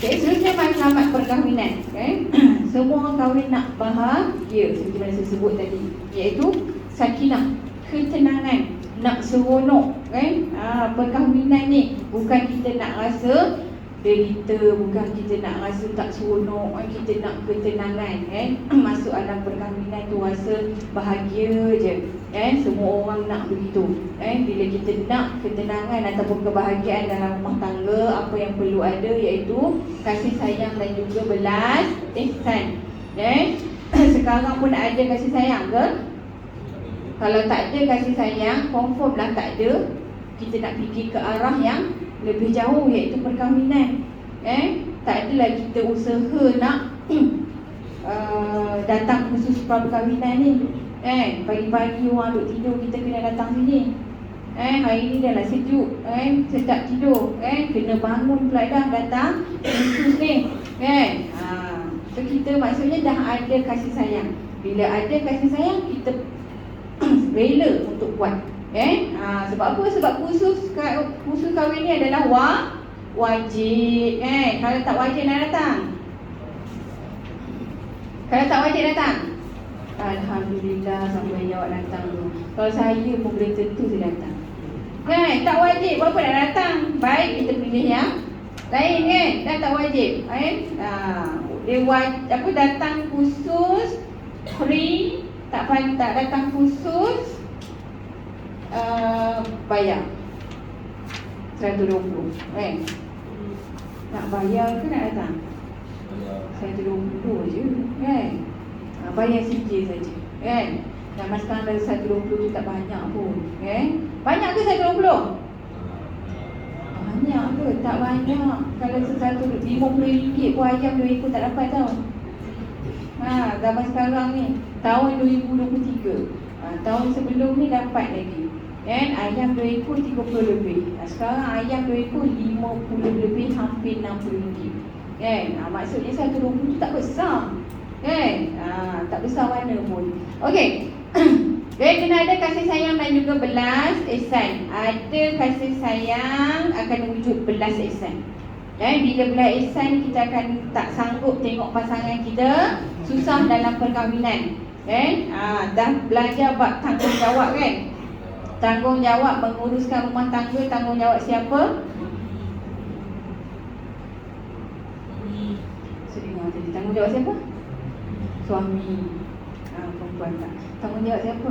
Okay, seterusnya matlamat perkahwinan. Okay. Semua orang kahwin nak bahagia seperti mana saya sebut tadi, iaitu sakinah, ketenangan, nak seronok. Okay. Perkahwinan ni bukan kita nak rasa derita, bukan kita nak rasa tak seronok, kita nak ketenangan. Masuk alam perkahwinan tu rasa bahagia je. Semua orang nak begitu. Bila kita nak ketenangan ataupun kebahagiaan dalam rumah tangga, apa yang perlu ada iaitu kasih sayang dan juga belas ihsan. Sekarang pun ada kasih sayang ke? Kalau tak ada kasih sayang, confirm lah tak ada. Kita nak pergi ke arah yang lebih jauh, iaitu perkahwinan. Tak adalah kita usaha nak datang khusus perkahwinan ni. Pagi-pagi orang duduk tidur, kita kena datang sini. Hari ni dah lah sejuk, sedap tidur, kena bangun pula dah datang khusus ni. So kita maksudnya dah ada kasih sayang. Bila ada kasih sayang, kita rela untuk buat. Sebab apa? Sebab khusus kahwin ni adalah wajib. Kalau tak wajib nak datang. Kalau tak wajib datang, alhamdulillah sampai jawab datang tu. Kalau saya pun boleh tentu saya datang. Tak wajib, berapa nak datang? Baik, kita pilih yang lain kan. Dah tak wajib. Dia datang khusus, free. Tak datang khusus, bayar 120. Nak bayar ke nak datang? 120 je kan. Bayar sikit saja kan. Zaman sekarang dari 120 tu tak banyak pun kan. Banyak ke 120? Banyak ke? Tak banyak. Kalau sesuatu RM50 pun ayam 2 ekor tak dapat tau. Zaman sekarang ni tahun 2023. Tahun sebelum ni dapat lagi. Ayam 2 ekor 30 lebih. Sekarang ayam 2 ekor 50 lebih, hampir RM60. Maksudnya 120 tu tak besar. Tak besar mana pun. Okey. Jadi kena ada kasih sayang dan juga belas ihsan. Ada kasih sayang akan wujud belas ihsan. Bila belas ihsan, kita akan tak sanggup tengok pasangan kita susah dalam perkahwinan. Dah belajar bab tanggungjawab kan. Tanggungjawab menguruskan rumah tangga, tanggungjawab siapa? Sedih tadi. Tanggungjawab siapa? Suami. Perempuan tak. Tanggungjawab siapa?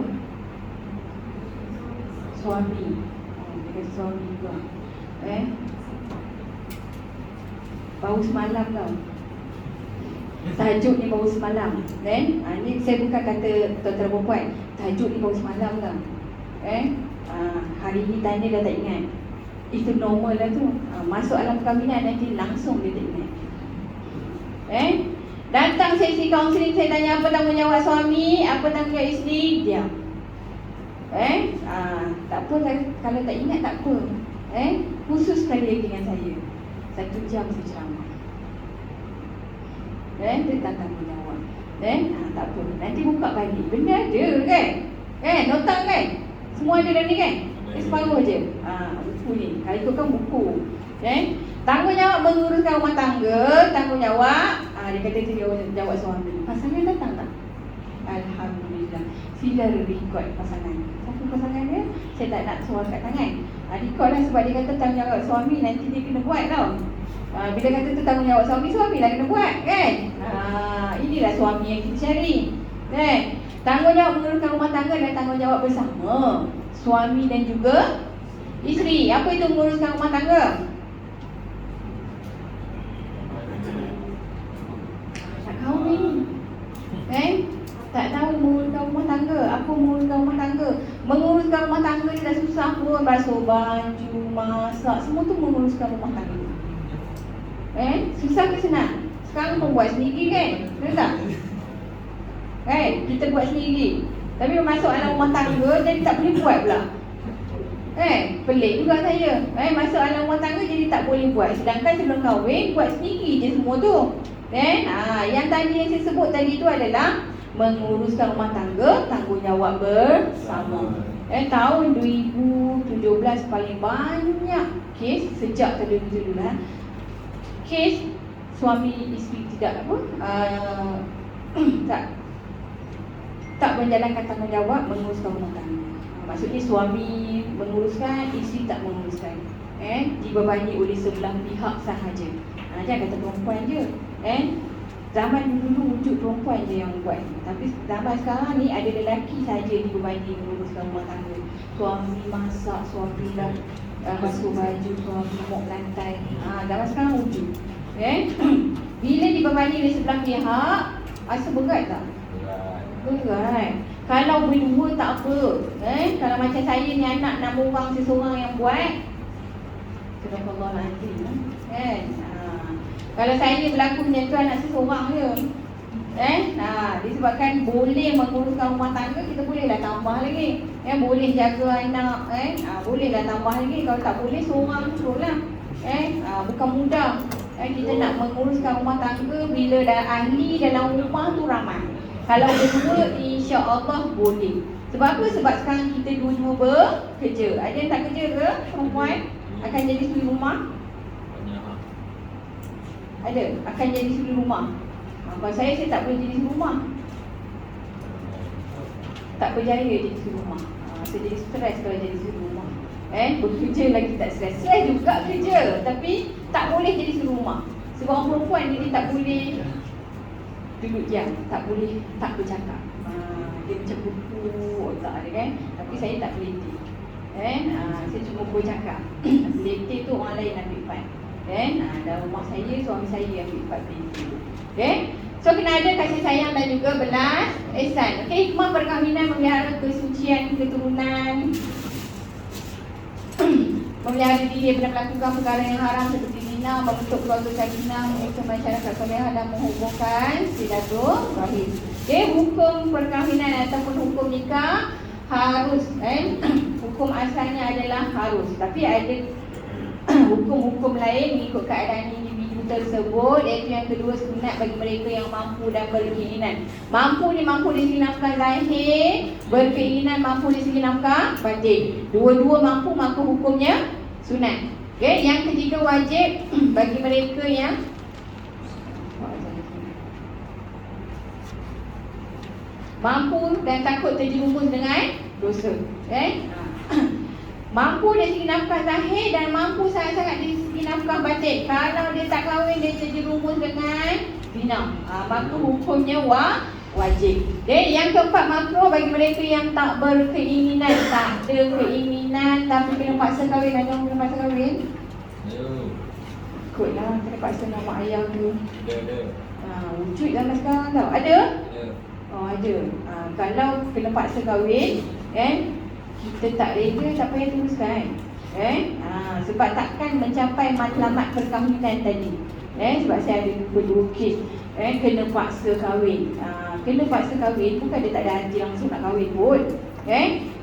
Suami. Dia suami juga. Baru semalam tau. Tajuk ni baru semalam. Ni saya bukan kata tuan-tuan perempuan. Tajuk ni baru semalam tau. Hari ni tanya dah tak ingat. Itu normal lah tu. Masuk alam perkahwinan nanti langsung dia tak ingat. Datang sesi kaunseling, saya tanya apa tanggungjawab suami, apa tanggungjawab isteri, diam. Tak apa, kalau tak ingat tak apa. Khusus sekali lagi dengan saya 1 jam saya ceramah. Tentang tanggungjawab. Tak apa, nanti buka balik. Benda ada kan? Notang kan? Semua ada dalam ni kan? Separuh je. Buku ni, kalau ikutkan buku. Tanggungjawab menguruskan rumah tangga, tanggungjawab dia kata dia jawab suami. Pasangan datang tak? Alhamdulillah. Sila record pasangan. Siapa pasangan dia? Saya tak nak suara kat tangan. Record lah, sebab dia kata tanggungjawab suami nanti dia kena buat tau. Bila kata tu tanggungjawab suami, suami lah kena buat kan? Inilah suami yang kita cari kan? Tanggungjawab menguruskan rumah tangga dan tanggungjawab bersama suami dan juga isteri. Apa itu menguruskan rumah tangga? Kahwin tak tahu menguruskan rumah tangga. Apa menguruskan rumah tangga? Menguruskan rumah tangga ni dah susah pun. Basuh baju, masak, semua tu menguruskan rumah tangga. Susah ke senang? Sekarang pun buat sendiri kan? Betul tak? Kita buat sendiri. Tapi masuk alam rumah tangga jadi tak boleh buat pula. Pelik juga saya. Masuk alam rumah tangga jadi tak boleh buat. Sedangkan sebelum kahwin buat sendiri je semua tu. Yang tadi yang saya sebut tadi tu adalah menguruskan rumah tangga, tanggungjawab bersama. Tahun 2017 paling banyak kes sejak tahun 2017. Kes suami isteri tidak tak menjalankan tanggungjawab menguruskan rumah tangga. Maksudnya suami menguruskan, isteri tak menguruskan. Dibebani oleh sebelah pihak sahaja. Jangan kata perempuan je. Zaman dulu wujud perempuan je yang buat. Tapi zaman sekarang ni ada lelaki saja dibebani menguruskan rumah tangga. Suami masak, suami basuh baju, suami mop lantai. Zaman sekarang wujud. Bila dibebani oleh sebelah pihak, rasa berat tak? Berat. Kalau berdua tak apa. Kalau macam saya ni anak 6 orang seseorang yang buat, Astagfirullahaladzim. Kalau saya berlaku macam tu anak seseorang je. Disebabkan boleh menguruskan rumah tangga, kita bolehlah tambah lagi. Boleh jaga anak, bolehlah tambah lagi. Kalau tak boleh, seorang tu lah. Bukan mudah. Kita nak menguruskan rumah tangga bila dah ahli dalam rumah tu ramai. Kalau berdua, insya-Allah boleh. Sebab apa? Sebab sekarang kita dua-dua bekerja. Ada yang tak kerja ke perempuan? Akan jadi suri rumah? Ada? Akan jadi suri rumah? Kalau saya tak boleh jadi suri rumah. Tak berjaya jadi suri rumah. Saya jadi stres kalau jadi suri rumah. Bekerja lagi tak stres. Stres juga kerja, tapi tak boleh jadi suri rumah. Sebab orang perempuan jadi tak boleh duduk diam, tak boleh tak bercakap. Dia macam buku otak dia kan. Tapi saya tak peliti. Saya cuma bercakap. Peliti tu orang lain ambil part. Dalam rumah saya, suami saya ambil part peliti. So kena ada kasih sayang dan juga belas ihsan. Hikmah perkahwinan memelihara kesucian keturunan, memelihara diri daripada melakukan perkara yang haram seperti zina, membentuk keluarga sakinah, menguruskan masyarakat solehah dan menghubungkan silaturahim. Hukum perkahwinan ataupun hukum nikah harus, hukum asalnya adalah harus. Tapi ada hukum-hukum lain mengikut keadaan individu tersebut, iaitu yang kedua, sunat bagi mereka yang mampu dan berkeinginan. Mampu ni mampu dari segi nafkah zahir, berkeinginan mampu dari segi nafkah batin. Dua-dua mampu, maka hukumnya sunat. Yang ketiga, wajib bagi mereka yang mampu dan takut terjerumus dengan dosa. Mampu dari segi nafkah zahir dan mampu sangat-sangat dari segi nafkah batin. Kalau dia tak kahwin, dia terjerumus dengan zina, maka hukumnya wajib. Yang keempat, makruh bagi mereka yang tak berkeinginan. Tak ada keinginan tapi kena paksa kahwin. Ada orang kena paksa kahwin? Ikutlah, kena paksa nama mak ayah tu. Wujud zaman sekarang tau. Ada? Ada. Kalau kena paksa kahwin, kita tak reda, siapa yang teruskan? Sebab takkan mencapai matlamat perkahwinan tadi. Sebab saya ada berdua kes, kena paksa kahwin. Kena paksa kahwin, bukan dia tak ada hati langsung nak kahwin pun.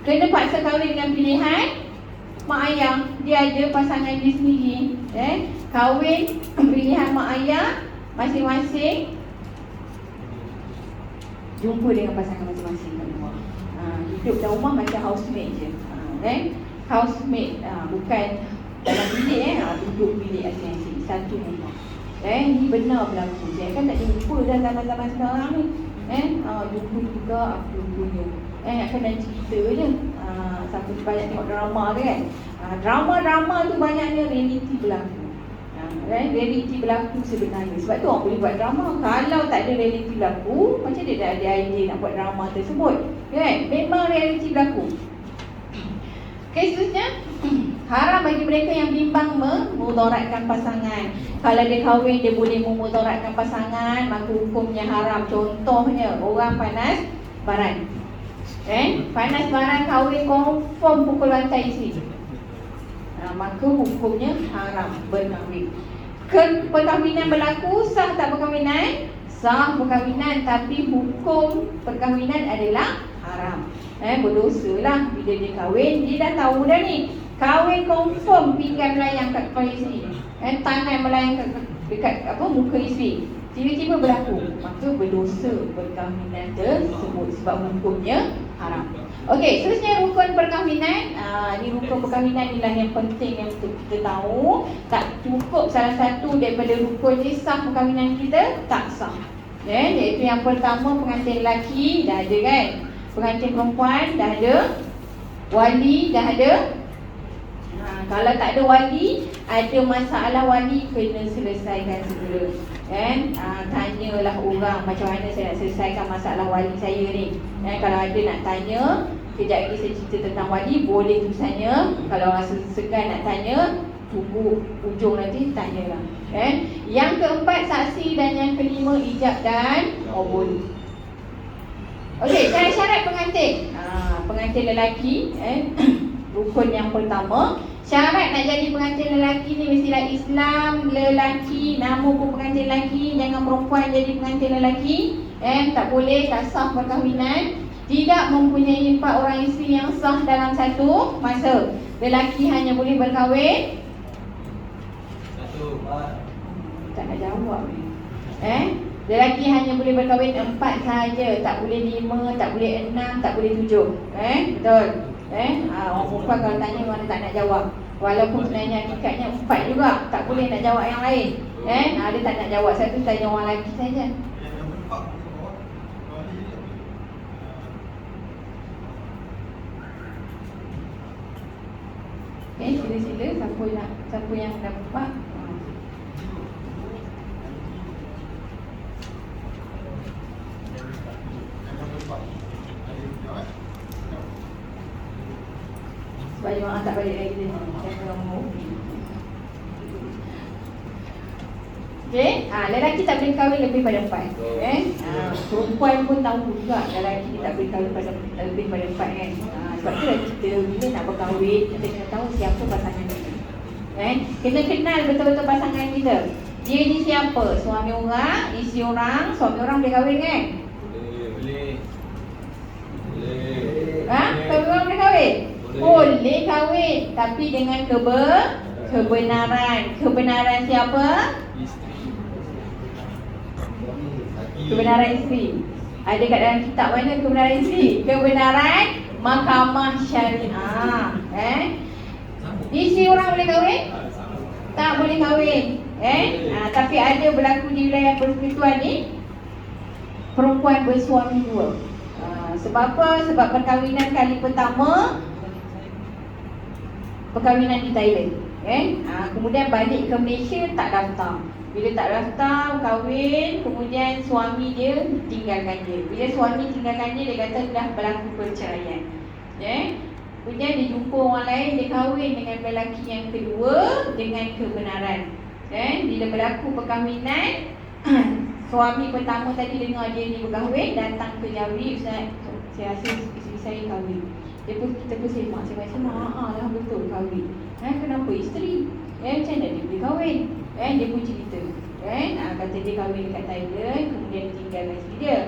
Kena paksa kahwin dengan pilihan mak ayah. Dia ada pasangan dia sendiri. Kahwin pilihan mak ayah, masing-masing jumpa dengan pasangan masing-masing kat rumah. Hidup dalam rumah macam housemate je. Housemate, bukan dalam bilik, duduk bilik asing-asing, satu rumah. Ini benar berlaku. Saya kan tak jumpa dah zaman-zaman sekarang ni. Jumpa juga apa jumpanya. Akan dan cerita je. Siapa banyak tengok drama tu kan. Drama-drama tu banyaknya reality berlaku. Reality berlaku sebenarnya. Sebab tu orang boleh buat drama. Kalau tak ada reality berlaku, macam dia dah ada idea nak buat drama tersebut. Memang reality berlaku. Seterusnya, haram bagi mereka yang bimbang memudaratkan pasangan. Kalau dia kahwin, dia boleh memudaratkan pasangan, maka hukumnya haram. Contohnya, orang panas baran. Panas baran kahwin confirm pukul lantai isi. Maka hukumnya haram berkahwin. Perkahwinan berlaku, sah tak perkahwinan? Sah perkahwinan, tapi hukum perkahwinan adalah haram. Berdosa lah bila dia kahwin. Dia dah tahu dah ni, kahwin confirm pinggan melayang kat kepala isteri, tangan melayang kat dekat muka isteri, tiba-tiba berlaku, maka berdosa perkahwinan tersebut sebab hukumnya haram. Okey, seterusnya rukun perkahwinan. Ini rukun perkahwinan inilah yang penting yang untuk kita tahu. Tak cukup salah satu daripada rukun ni sah perkahwinan kita, tak sah. Iaitu yang pertama, pengantin lelaki dah ada kan, pengantin perempuan dah ada, wali dah ada. Kalau tak ada wali, ada masalah wali, kena selesaikan segera kan. Tanyalah orang macam mana saya nak selesaikan masalah wali saya ni kan. Kalau ada nak tanya, kejap lagi saya cerita tentang wali, boleh tulisannya. Kalau rasa segan nak tanya, tunggu ujung nanti tanyalah kan. Yang keempat, saksi, dan yang kelima, ijab dan qabul. Okey, syarat-syarat pengantin. Pengantin lelaki rukun yang pertama, syarat nak jadi pengantin lelaki ni mestilah Islam, lelaki, nama pun pengantin lelaki, jangan perempuan jadi pengantin lelaki. Tak boleh, tak sah perkahwinan. Tidak mempunyai 4 orang isteri yang sah dalam satu masa. Lelaki hanya boleh berkahwin 1. Tak nak jawab ni. Lelaki hanya boleh berkahwin 4 sahaja, tak boleh 5, tak boleh 6, tak boleh 7. Betul? Orang perempuan kalau tanya mana tak nak jawab. Walaupun sebenarnya hakikatnya 4 juga, tak boleh nak jawab yang lain. Dia tak nak jawab, satu tanya orang lelaki saja. Sila-sila siapa yang dapat. Sebab jemaah tak balik lagi dia. Jangan mau. Okey, lelaki tak boleh kahwin lebih pada 4. Perempuan pun tahu juga lelaki tak boleh kahwin lebih pada 4 kan. Sebab tu kita bila nak berkahwin, kita kena tahu siapa pasangan kita. Kena kenal betul-betul pasangan kita. Dia ni siapa? Suami orang, isteri orang. Suami orang boleh kahwin kan? Boleh. Suami orang boleh kahwin? Boleh kahwin, tapi dengan kebenaran. Kebenaran siapa? Kebenaran isteri. Ada kat dalam kitab mana kebenaran isteri? Kebenaran mahkamah syariah. Isteri orang boleh kahwin? Tak boleh kahwin. Tapi ada berlaku di wilayah persekutuan ni, perempuan bersuami 2. Sebab apa? Sebab perkahwinan kali pertama, perkahwinan di Thailand. Kemudian balik ke Malaysia, tak daftar. Bila tak daftar, kahwin, kemudian suami dia tinggalkan dia. Bila suami tinggalkan dia, dia kata dah berlaku perceraian. Kemudian dia jumpa orang lain, dia kahwin dengan lelaki yang kedua dengan kebenaran. Bila berlaku perkahwinan, suami pertama tadi dengar dia ni berkahwin, datang ke Jawi, Ustaz, saya rasa isteri saya kahwin. Kita pun semak, lah betul kahwin. Kenapa isteri? Macam mana dia boleh kahwin? Dia pun cerita. Kata dia kahwin dekat Thailand, kemudian tinggalkan isteri dia.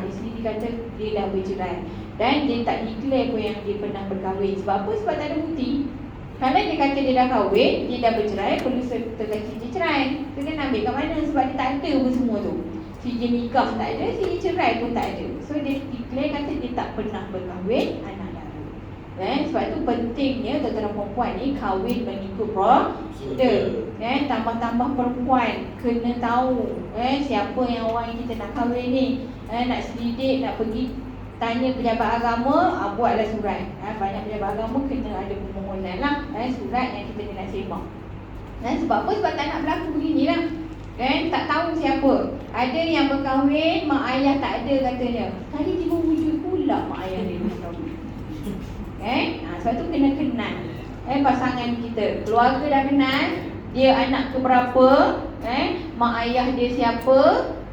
Isteri dia kata dia dah bercerai. Dan dia tak declare pun yang dia pernah berkahwin. Sebab apa? Sebab tak ada bukti. Kalau dia kata dia dah kahwin, dia dah bercerai, perlu sertifikasi dia cerai. Kita nak ambil kat mana? Sebab dia tak ada apa semua tu. Sijil nikah tak ada, sijil cerai pun tak ada. So dia declare kata dia tak pernah berkahwin, anak dara. Sebab tu pentingnya tuan-tuan perempuan ni kahwin mengikut prosedur. Tambah-tambah perempuan kena tahu siapa yang orang yang kita nak kahwin ni. Nak selidik, nak pergi tanya pejabat agama, buatlah surat. Banyak pejabat agama kena ada permohonan lah, surat yang kita nak semak. Sebab apa? Sebab tak nak berlaku beginilah. Tak tahu siapa. Ada yang berkahwin, mak ayah tak ada katanya. Tadi tiba wujud pula mak ayah dia berkahwin. Sebab tu kena kenal pasangan kita. Keluarga dah kenal, dia anak keberapa, mak ayah dia siapa,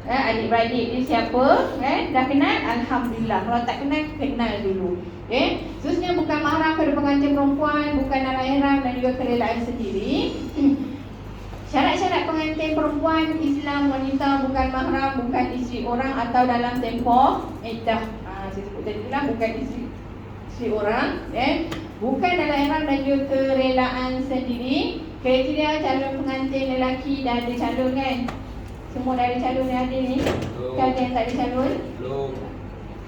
adik-beradik dia siapa, dah kenal, alhamdulillah. Kalau tak kenal, kenal dulu. Seterusnya bukan mahram pada pengantin perempuan, bukan al-ihram dan juga kerelaan sendiri. Syarat-syarat pengantin perempuan, Islam, wanita, bukan mahram, bukan isteri orang atau dalam tempoh iddah. Saya sebut tadi lah, bukan isteri orang, bukan dalam ihram dan juga kerelaan sendiri. Kriteria calon pengantin lelaki dah ada calon kan? Semua dah ada calon yang ada ni? Kan yang tak ada calon?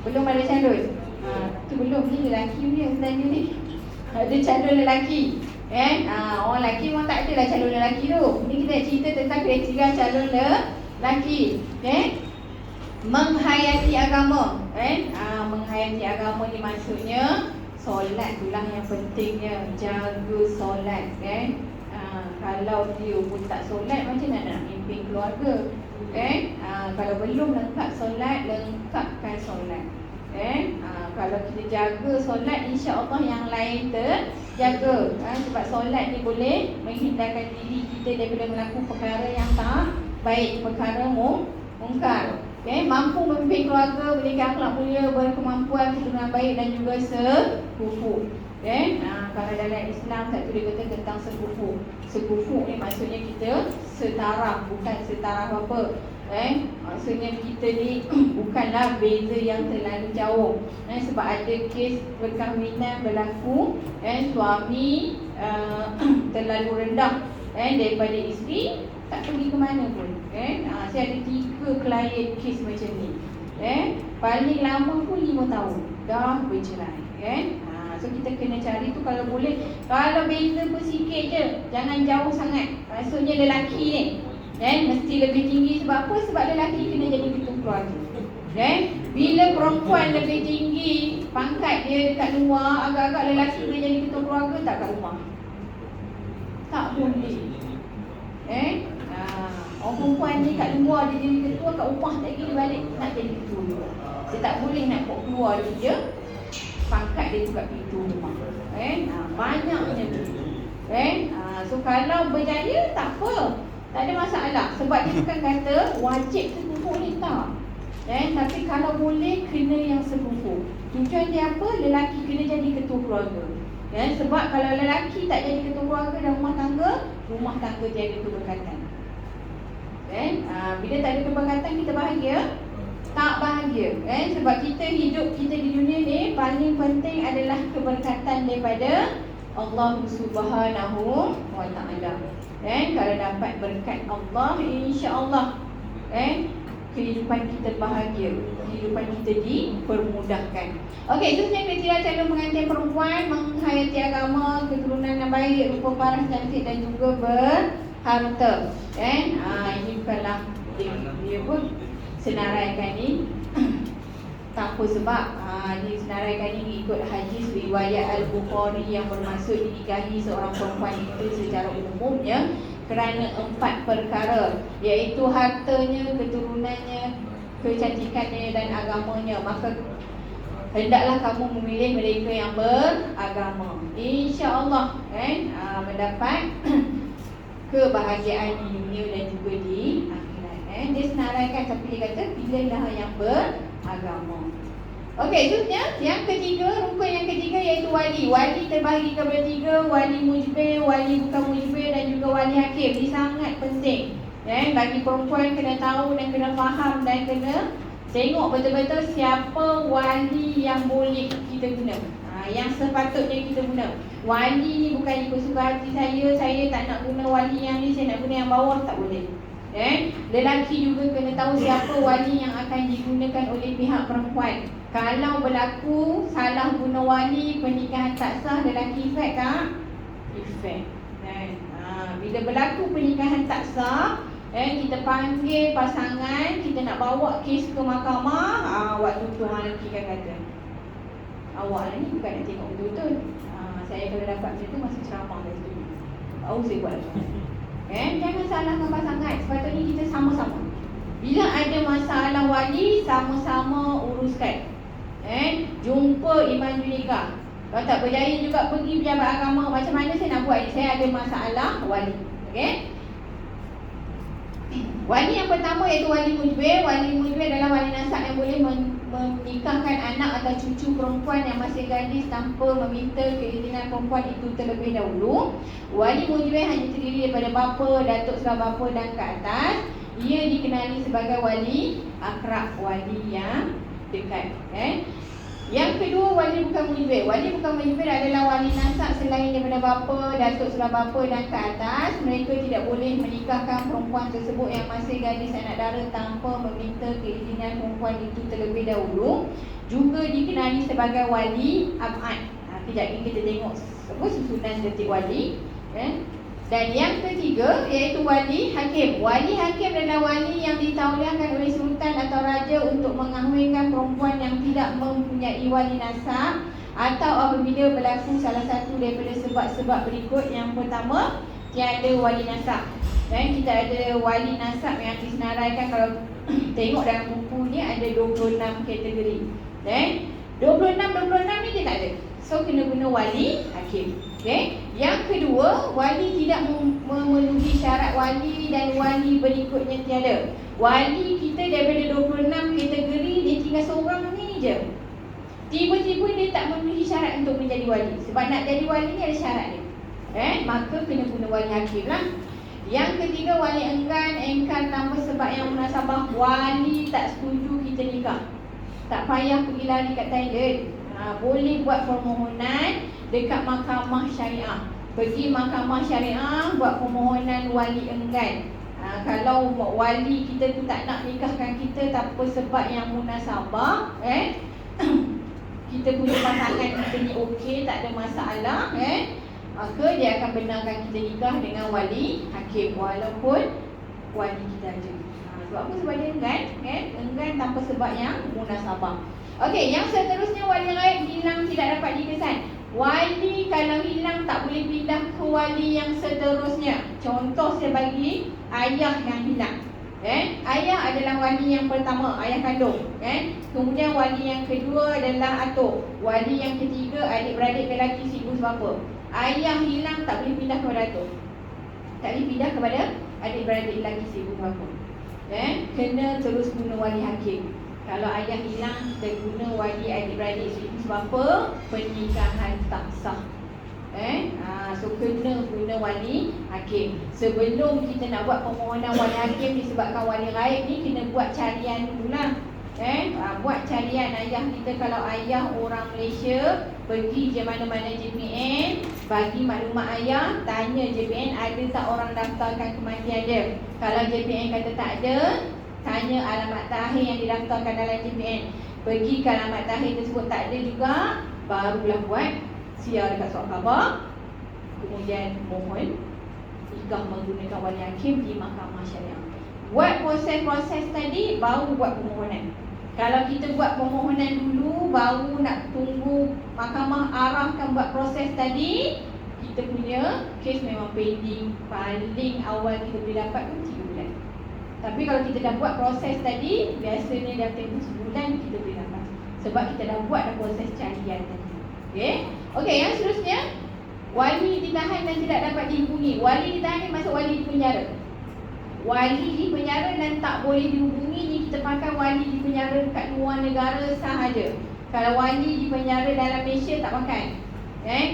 Belum ada calon? Tu belum ni lelaki ni sebenarnya ni. Ada calon lelaki. Orang lelaki memang tak ada lah calon lelaki tu. Ni kita cerita tentang kriteria calon lelaki. Menghayati agama. Menghayati agama ni maksudnya solat itulah yang pentingnya. Jaga solat kalau dia pun tak solat, macam mana nak pimpin keluarga? Kalau belum lengkap solat, lengkapkan solat. Kalau kita jaga solat, insya-Allah yang lain terjaga. Sebab solat ni boleh menghindarkan diri kita daripada melakukan perkara yang tak baik, perkara mungkar. Mampu memimpin keluarga, memiliki akhlak mulia, berkemampuan, keturunan baik dan juga sekufu. Kalau dalam Islam satu dia kata tentang sekufu. Sekufu ni maksudnya kita setara, bukan setara apa. Maksudnya kita ni bukanlah beza yang terlalu jauh. Sebab ada kes perkahwinan berlaku, suami terlalu rendah daripada isteri, tak pergi ke mana pun. Saya ada 3 klien kes macam ni. Paling lama pun 5 tahun dah bercerai. So kita kena cari tu kalau boleh. Kalau beza pun sikit je, jangan jauh sangat. Maksudnya lelaki ni mesti lebih tinggi. Sebab apa? Sebab lelaki kena jadi ketua keluarga. Bila perempuan lebih tinggi, pangkat dia dekat luar, agak-agak lelaki kena jadi ketua keluarga tak kat rumah? Tak boleh. Orang perempuan ni kat luar dia jadi ketua, kat rumah tak kira balik nak jadi ketua juga. Dia tak boleh nak bawa keluar dia pangkat dia tu kat pintu rumah. Banyaknya tu. So kalau berjaya tak apa, tak ada masalah. Sebab dia bukan kata wajib sekufu ni, tak. Tapi kalau boleh kena yang sekufu. Tujuan dia apa? Lelaki kena jadi ketua keluarga. Sebab kalau lelaki tak jadi ketua keluarga dan rumah tangga tiada keberkatan. Bila tak ada keberkatan, kita bahagia? Tak bahagia. Sebab kita hidup kita di dunia ni paling penting adalah keberkatan daripada Allah Subhanahu wa Ta'ala. Kalau dapat berkat Allah, insya-Allah kehidupan kita bahagia, kehidupan kita dipermudahkan. Okey, itu yang kriteria calon pengantin perempuan: menghayati agama, keturunan yang baik, rupa paras cantik dan juga berharta. Ini bukanlah dia pun senaraikan ni tak apa, sebab dia senaraikan ni ikut hadis riwayat Al-Bukhari yang bermaksud dinikahi seorang perempuan itu secara umumnya kerana 4 perkara, iaitu hartanya, keturunannya, kecantikannya dan agamanya. Maka hendaklah kamu memilih mereka yang beragama, insya-Allah mendapat kebahagiaan di dunia dan juga di akhirat. Dia senaraikan, tapi dia kata pilihlah yang beragama. Okey, seterusnya yang ketiga, rukun yang ketiga iaitu wali. Wali terbahagi kepada 3, wali mujbir, wali bukan mujbir dan juga wali hakim. Ini sangat penting. Bagi perempuan kena tahu dan kena faham dan kena tengok betul-betul siapa wali yang boleh kita guna, yang sepatutnya kita guna. Wali ni bukan ikut suka hati saya tak nak guna wali yang ni, saya nak guna yang bawah, tak boleh. Lelaki juga kena tahu siapa wali yang akan digunakan oleh pihak perempuan. Kalau berlaku salah guna wali, pernikahan tak sah, lelaki efek tak? Efek. Bila berlaku pernikahan tak sah, kita panggil pasangan, kita nak bawa kes ke mahkamah, waktu tu orang lelaki kan kata, awak ni bukan nak tengok betul-betul. Saya kalau dapat macam tu masih ceramah kat situ. Baru saya buat macam tu. Jangan salahkan pasangan. Sepatutnya kita sama-sama. Bila ada masalah wali, sama-sama uruskan. Jumpa Imam Junika. Kalau tak berjaya juga pergi pejabat agama. Macam mana saya nak buat ni? Saya ada masalah wali. Wali yang pertama iaitu wali mujbir. Wali mujbir adalah wali nasab yang boleh menikahkan anak atau cucu perempuan yang masih gadis tanpa meminta keizinan perempuan itu terlebih dahulu. Wali mujbir hanya terdiri daripada bapa, datuk serah bapa dan ke atas. Ia dikenali sebagai wali akrab, wali yang dekat. Yang kedua, wali bukan mujibir. Wali bukan mujibir adalah wali nasab selain daripada bapa, datuk saudara bapa dan ke atas. Mereka tidak boleh menikahkan perempuan tersebut yang masih gadis anak dara tanpa meminta keizinan perempuan itu terlebih dahulu. Juga dikenali sebagai wali ab'ad. Kejap lagi kita tengok susunan detik wali. Dan yang ketiga iaitu wali hakim. Wali hakim adalah wali yang ditauliahkan oleh sultan atau raja untuk mengahwinkan perempuan yang tidak mempunyai wali nasab atau apabila berlaku salah satu daripada sebab-sebab berikut. Yang pertama, tiada wali nasab. Dan kita ada wali nasab yang disenaraikan. Kalau tengok dalam buku ni ada 26 kategori. Dan 26 ni dia tak ada. So kena guna wali hakim. Okay. Yang kedua, wali tidak memenuhi syarat wali dan wali berikutnya tiada. Wali kita daripada 26 kategori, dia tinggal seorang ni je. Tiba-tiba dia tak memenuhi syarat untuk menjadi wali. Sebab nak jadi wali ni ada syarat dia. Maka kena guna wali hakim lah. Yang ketiga, wali enggan, engkar tanpa sebab yang munasabah. Wali tak setuju kita nikah, tak payah pergi lari kat Thailand. Boleh buat permohonan dekat mahkamah syariah. Pergi mahkamah syariah buat permohonan wali enggan. Kalau wali kita tu tak nak nikahkan kita tanpa sebab yang munasabah, kita punya pasangan kita ni okey, tak ada masalah, maka dia akan benarkan kita nikah dengan wali hakim walaupun wali kita ada. Sebab apa? Sebab dia enggan, enggan tanpa sebab yang munasabah. Okey, yang seterusnya wali ghaib hilang tidak dapat dikesan. Wali kalau hilang tak boleh pindah ke wali yang seterusnya. Contoh saya bagi ayah yang hilang. Ayah adalah wali yang pertama, ayah kandung. Kemudian wali yang kedua adalah atuk. Wali yang ketiga adik-beradik lelaki si ibu sebapa. Ayah hilang tak boleh pindah kepada atuk. Tak boleh pindah kepada adik-beradik lelaki si ibu sebapa. Kena terus guna wali hakim. Kalau ayah hilang, kita guna wali adik-beradik si ibu sebapa, pernikahan tak sah. So kena guna wali hakim. Sebelum kita nak buat permohonan wali hakim disebabkan wali ghaib ni, kena buat carian dululah. Buat carian ayah kita. Kalau ayah orang Malaysia, pergi je mana-mana JPN, bagi maklumat ayah, tanya JPN ada tak orang daftarkan kematian dia. Kalau JPN kata tak ada, tanya alamat takhir yang didaftarkan dalam JPN. Pergi ke alamat takhir tersebut tak ada juga, barulah buat siar dekat surat khabar. Kemudian mohon nikah menggunakan wali hakim di mahkamah syariah. Buat proses-proses tadi, baru buat permohonan. Kalau kita buat permohonan dulu, baru nak tunggu mahkamah arahkan buat proses tadi, kita punya kes memang pending. Paling awal kita boleh dapat pun 3 bulan. Tapi kalau kita dah buat proses tadi, biasanya dah tempoh sebulan kita boleh dapat. Sebab kita dah buat dah proses carian tadi. Okey, yang seterusnya, wali ditahan dan tidak dapat dihubungi. Wali ditahan ni maksud wali di penjara. Wali di penjara dan tak boleh dihubungi ni, kita pakai wali di penjara dekat luar negara sahaja. Kalau wali di penjara dalam Malaysia tak pakai.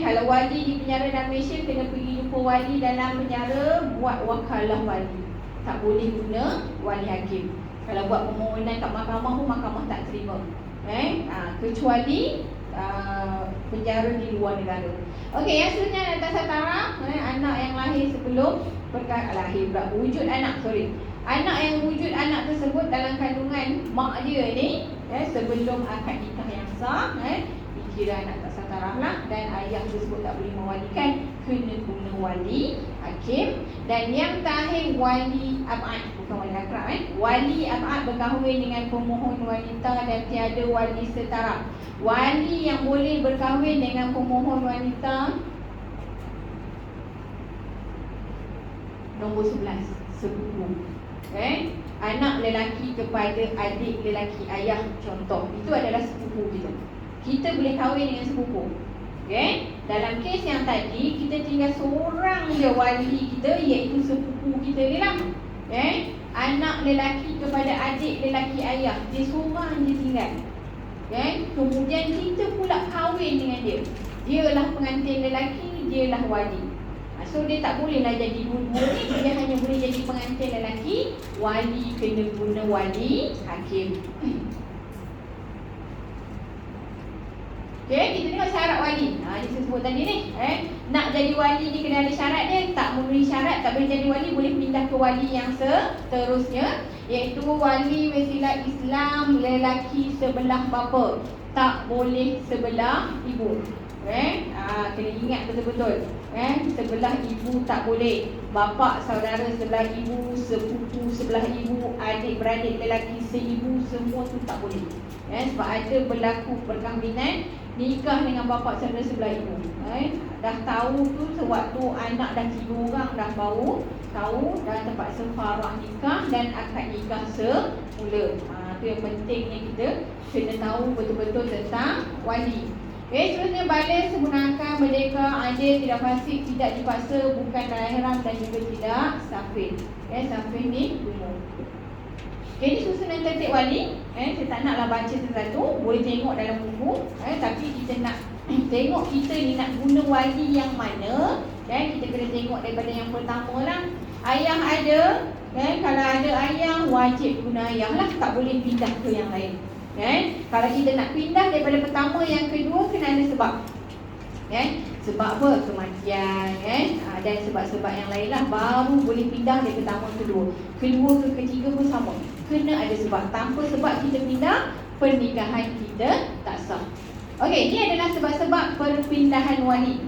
Kalau wali di penjara dalam Malaysia, kena pergi jumpa wali dalam penjara, buat wakalah wali. Tak boleh guna wali hakim. Kalau buat permohonan kat mahkamah pun mahkamah tak terima. Kecuali penjara di luar negara. Okey, yang seterusnya atas satara, anak yang lahir sebelum lahir pula, wujud anak, anak yang wujud anak tersebut dalam kandungan mak dia ni, sebelum akad nikah yang sah, dikira anak tak satarah lah. Dan ayah tersebut tak boleh mewalikan, kena guna wali hakim. Dan yang terakhir, wali ab'ad, bukan wali akrab. Wali ab'ad berkahwin dengan pemohon wanita dan tiada wali setara. Wali yang boleh berkahwin dengan pemohon wanita, nombor 11, sepupu. Anak lelaki kepada adik lelaki ayah, contoh. Itu adalah sepupu kita. Kita boleh kahwin dengan sepupu. Dalam kes yang tadi, kita tinggal seorang je wali kita, iaitu sepupu kita ni lah. Anak lelaki kepada adik lelaki ayah, dia seorang je tinggal. Kemudian kita pula kahwin dengan dia. Dialah pengantin lelaki, dialah wali. So dia tak bolehlah jadi dua-dua ni, dia hanya boleh jadi pengantin lelaki. Wali kena guna wali hakim. Okey, kita tengok syarat wali. Ini saya sebut tadi ni. Nak jadi wali ni kena ada syarat dia. Tak memenuhi syarat, tak boleh jadi wali, boleh pindah ke wali yang seterusnya, iaitu wali wasilah Islam lelaki sebelah bapa. Tak boleh sebelah ibu. Kena ingat betul-betul. Sebelah ibu tak boleh. Bapa, saudara sebelah ibu, sepupu sebelah ibu, adik-beradik lelaki seibu, semua tu tak boleh. Sebab ada berlaku perkahwinan, nikah dengan bapa saudara sebelah ibu. Dah tahu tu sewaktu anak dah 3 orang dah baru tahu, dah terpaksa farah nikah dan akad nikah semula. Tu yang pentingnya kita kena tahu betul-betul tentang wali. Seterusnya balik, sempurnakan, merdeka, adil, tidak fasik, tidak dipaksa, bukan kelahiran dan juga tidak safir. Safir ni umum. Ini susunan tertib wali. Saya tak naklah baca satu-satu, boleh tengok dalam buku. Tapi kita nak tengok kita ni nak guna wali yang mana. Kita kena tengok daripada yang pertama lah. Ayah ada, kalau ada ayah, wajib guna ayah lah, tak boleh pindah ke yang lain. Kalau kita nak pindah daripada pertama yang kedua, kena ada sebab. Sebab apa? Kematian, dan sebab-sebab yang lain lah, baru boleh pindah dari pertama ke kedua. Kedua ke ketiga pun sama, kena ada sebab. Tanpa sebab kita pindah, pernikahan kita tak sah. Okey, ini adalah sebab-sebab perpindahan wali.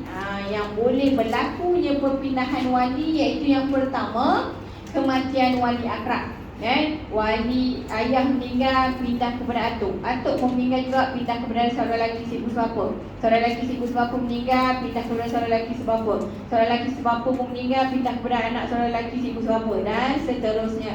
Yang boleh berlakunya perpindahan wali, iaitu yang pertama, kematian wali akrab. Wali ayah meninggal, pindah kepada atuk. Atuk pun meninggal juga, pindah kepada saudara lelaki si ibu sebapa. Saudara lelaki si ibu sebapa meninggal, pindah kepada saudara lelaki sebapa. Saudara lelaki sebapa pun meninggal, pindah kepada anak saudara lelaki si ibu sebapa, dan seterusnya.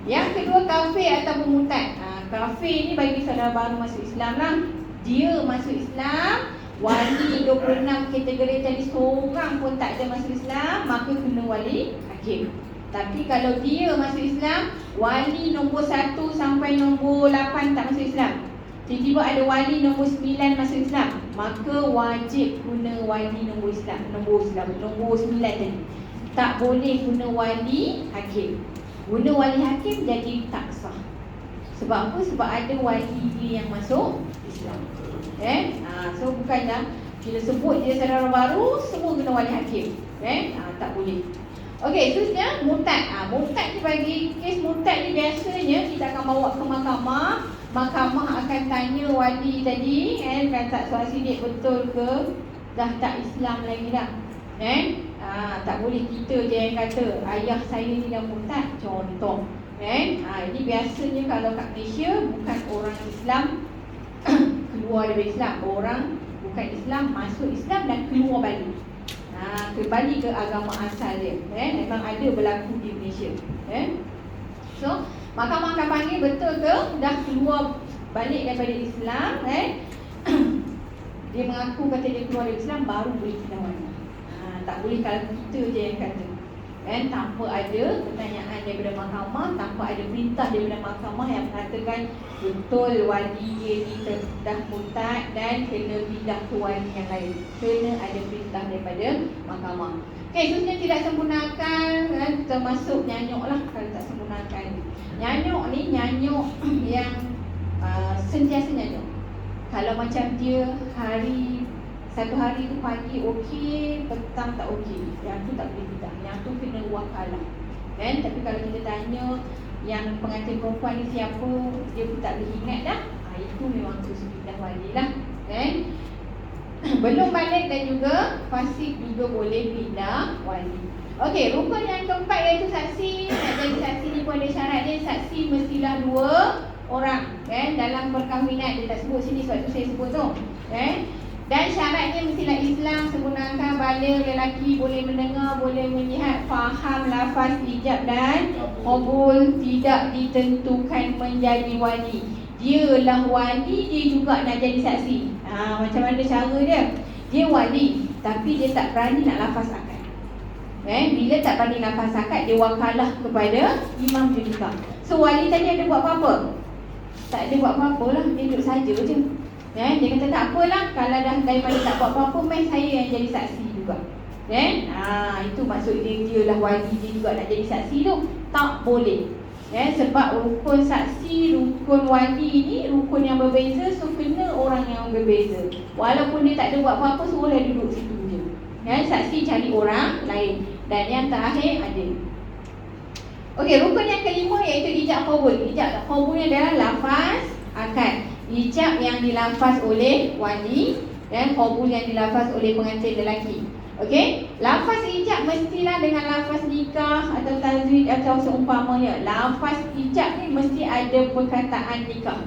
Yang kedua, kafir ataupun murtad. Kafir ni bagi saudara baru masuk Islam lah. Dia masuk Islam, wali 26 kategori tadi seorang pun tak ada masuk Islam, maka kena wali hakim. Tapi kalau dia masuk Islam, wali nombor 1 sampai nombor 8 tak masuk Islam, tiba-tiba ada wali nombor 9 masuk Islam, maka wajib guna wali nombor 9 tadi. Tak boleh guna wali hakim. Guna wali hakim jadi tak sah. Sebab apa? Sebab ada wali dia yang masuk Islam. So bukanlah bila sebut dia saudara baru, semua guna wali hakim. Tak boleh. Okey, seterusnya murtad. Murtad ni bagi kes murtad ni biasanya kita akan bawa ke mahkamah. Mahkamah akan tanya wali tadi, kan tak suara sidik betul ke, dah tak Islam lagi dah. Tak boleh kita je yang kata ayah saya ni dah murtad, contoh. Ini biasanya kalau kat Malaysia bukan orang Islam keluar dari Islam, orang bukan Islam masuk Islam dan keluar balik. Kembali ke agama asal dia. Memang ada berlaku di Malaysia. So, mahkamah akan panggil betul ke dah keluar balik daripada Islam. Dia mengaku kata dia keluar dari Islam, baru boleh pindah wali. Tak boleh kalau kita je yang kata. Tanpa ada pertanyaan daripada mahkamah, tanpa ada perintah daripada mahkamah yang mengatakan betul wali dia ni dah murtad dan kena pindah ke wali yang lain. Kena ada perintah daripada mahkamah. Okey, seterusnya tidak sempurnakan, termasuk nyanyuk lah kalau tak sempurnakan. Nyanyuk ni nyanyuk yang sentiasa nyanyuk. Kalau macam dia satu hari tu pagi okey, petang tak okey, yang tu tak boleh pindah, yang tu kena wakalah. Tapi kalau kita tanya yang pengantin perempuan ni siapa, dia pun tak boleh ingat dah, itu memang terus pindah wali lah. Belum balik dan juga fasik juga boleh pindah wali. Okey, rukun yang keempat iaitu saksi. Nak jadi saksi ni pun ada syarat dia. Saksi mestilah 2 orang. Dalam perkahwinan, dia tak sebut sini sebab tu saya sebut tu. Dan syaratnya mestilah Islam, sempurnakan, balik, lelaki boleh mendengar, boleh melihat, faham lafaz ijab dan qabul, tidak ditentukan menjadi wali. Dialah wali, dia juga nak jadi saksi. Macam mana cara dia? Dia wali, tapi dia tak berani nak lafaz akad. Bila tak berani lafaz akad, dia wakalah kepada imam juga. So wali tadi ada buat apa-apa? Tak ada buat apa-apa lah, dia duduk saja je. Dia kata tak apalah, kalau dah daripada tak buat apa-apa, mai saya yang jadi saksi juga. Itu maksud dia lah wali, dia juga nak jadi saksi tu. Tak boleh. Sebab rukun saksi, rukun wali ni rukun yang berbeza, so kena orang yang berbeza. Walaupun dia tak ada buat apa-apa, suruh dia duduk situ je. Saksi cari orang lain. Dan yang terakhir adil. Okey, rukun yang kelima iaitu ijab qabul. Ijab qabul ni adalah lafaz akad. Ijab yang dilafaz oleh wali dan qabul yang dilafaz oleh pengantin lelaki. Okey, lafaz ijab mestilah dengan lafaz nikah atau tazwij atau seumpamanya. Lafaz ijab ni mesti ada perkataan nikah.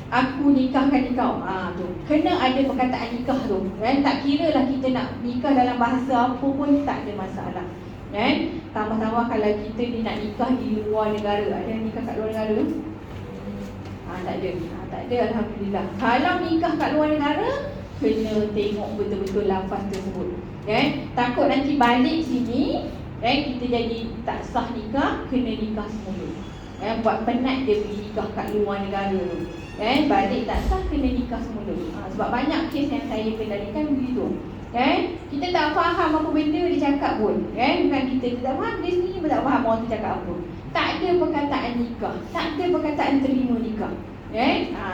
Aku nikahkan kau. Tu. Kena ada perkataan nikah tu. Tak kira lah kita nak nikah dalam bahasa apa pun tak ada masalah. Tambah-tambah kalau kita ni nak nikah di luar negara. Ada nikah kat luar negara? Tak ada. Tak ada, alhamdulillah. Kalau nikah kat luar negara, kena tengok betul-betul lafaz tersebut. Takut nanti balik sini kita jadi tak sah nikah, kena nikah semula. Buat penat dia pergi nikah kat luar negara tu. Balik tak sah, kena nikah semula. Sebab banyak kes yang saya kendalikan begitu. Kita tak faham apa benda dia cakap pun. Bukan kita tak faham, dia sendiri pun tak faham orang tu cakap apa. Tak ada perkataan nikah, tak ada perkataan terima nikah.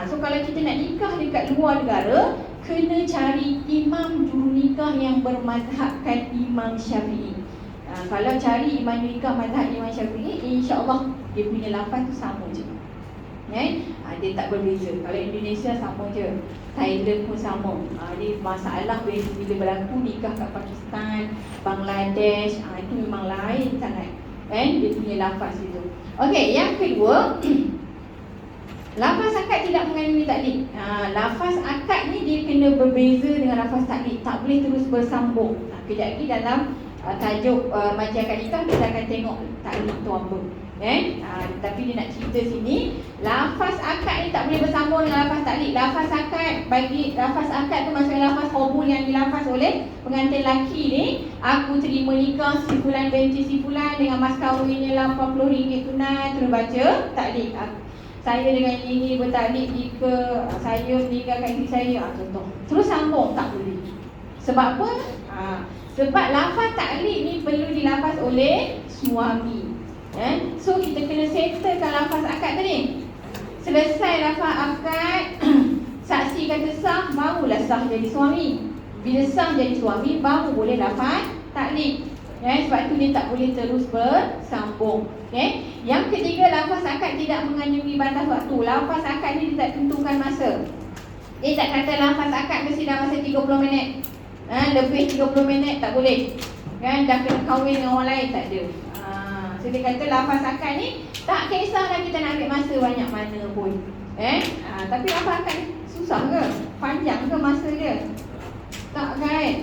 So kalau kita nak nikah dekat luar negara, kena cari imam juru nikah yang bermazhabkan Imam Syafi'i. Kalau cari imam juru nikah mazhab Imam Syafi'i, insya-Allah dia punya lafaz tu sama je. Dia tak berbeza. Kalau Indonesia sama je, Thailand pun sama. Dia masalah bila berlaku nikah kat Pakistan, Bangladesh, itu memang lain sangat. Dia punya lafaz itu. Okey, yang kedua, lafaz akad tidak mengandungi taklid. Lafaz akad ni dia kena berbeza dengan lafaz taklid. Tak boleh terus bersambung. Kejap lagi dalam tajuk majlis akad nikah kita akan tengok taklid tu apa. Tapi dia nak cerita sini, lafaz akad ni tak boleh bersambung dengan lafaz taklid. Lafaz akad, bagi lafaz akad tu maksudnya lafaz qabul yang dilafaz oleh pengantin lelaki ni. Aku terima nikah si fulan binti si fulan dengan mas kahwinnya RM80 tunai. Terus baca taklid. Saya dengan ini bertaklid jika saya meninggalkan isteri saya, contoh. Terus sambung, tak boleh. Sebab apa? Sebab lafaz taklid ni perlu dilafaz oleh suami. So kita kena settlekan lafaz akad tadi. Selesai lafaz akad, saksi kata sah, barulah sah jadi suami. Bila sah jadi suami, baru boleh lafaz taklid. Sebab tu dia tak boleh terus bersambung. Yang ketiga, lafaz akad tidak mengandungi batas waktu. Lafaz akad ni tidak tentukan masa. Dia tak kata lafaz akad mesti dalam masa 30 minit. Lebih 30 minit tak boleh. Dah kena kahwin dengan orang lain, tak ada. So dia kata lafaz akad ni tak kisahlah kita nak ambil masa banyak mana pun. Tapi lafaz akad ni susah ke? Panjang ke masa dia? Tak kan?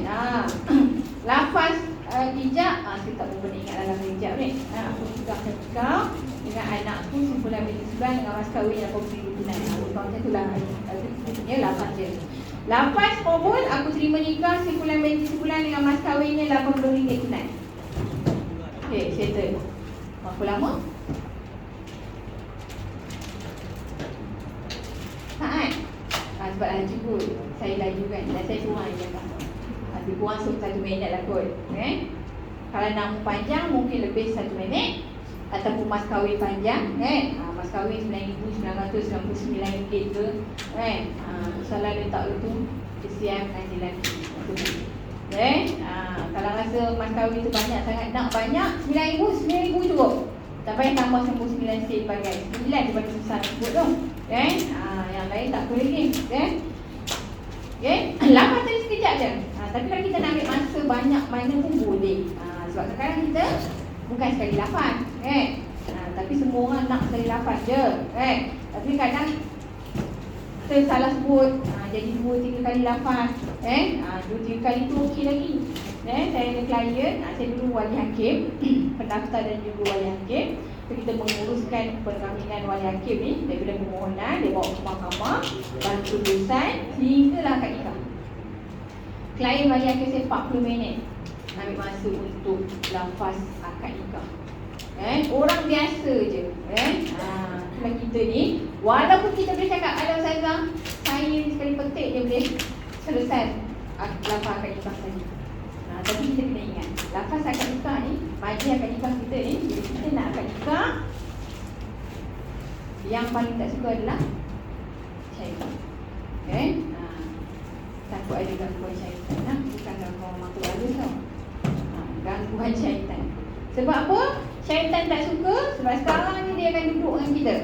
Lafaz ijab, saya tak boleh ingat dalam ijab ni. Aku nikahkan kau dengan anakku sebulan binti sebulan dengan mas kahwin yang RM40 tunai. Kau macam tu lah. Ini lafaz dia. Lafaz qabul, aku terima nikah sebulan binti sebulan dengan mas kahwinnya RM80 tunai. Okey, settle. Berapa lama? Saat. Sebab laju kot. Saya laju kan. Dan saya kurang je kan. Lebih kurang 1 minit lah kot. Kalau nak panjang mungkin lebih 1 minit. Ataupun mas kahwin panjang. Mas kahwin RM9,999 ke. Salah letak tu kesian nanti lagi. Kalau rasa mas kahwin tu banyak sangat, nak banyak, RM9,000 cukup. Tak payah tambah 99 sen bagai 9 daripada susah nak sebut tu. Yang lain tak boleh lagi. Lafaz tadi sekejap je. Tapi kalau kita nak ambil masa banyak mana pun boleh. Sebab sekarang kita bukan sekali lafaz. Tapi semua orang nak sekali lafaz je. Tapi kadang kita salah sebut, jadi 2-3 kali lafaz. 2-3 kali tu okey lagi. Saya ada klien, saya dulu wali hakim, pendaftar dan juga wali hakim. Kita menguruskan perkahwinan wali hakim ni daripada permohonan, dia bawa ke mahkamah, baru keputusan hinggalah akad nikah. Klien wali hakim saya 40 minit ambil masa untuk lafaz akad nikah. Orang biasa je. Itulah kita ni. Walaupun kita boleh cakap, ada Ustazah, saya ni sekali petik je boleh selesai lafaz akad nikah tadi. Tapi kita kena ingat, lafaz akad nikah ni, majlis akad nikah kita ni, bila Yang paling tak suka adalah syaitan. Okay? Takut ada gangguan syaitan lah. Bukan gangguan makhluk halus tau. Gangguan syaitan. Sebab apa? Syaitan tak suka sebab sekarang ni dia akan duduk dengan kita.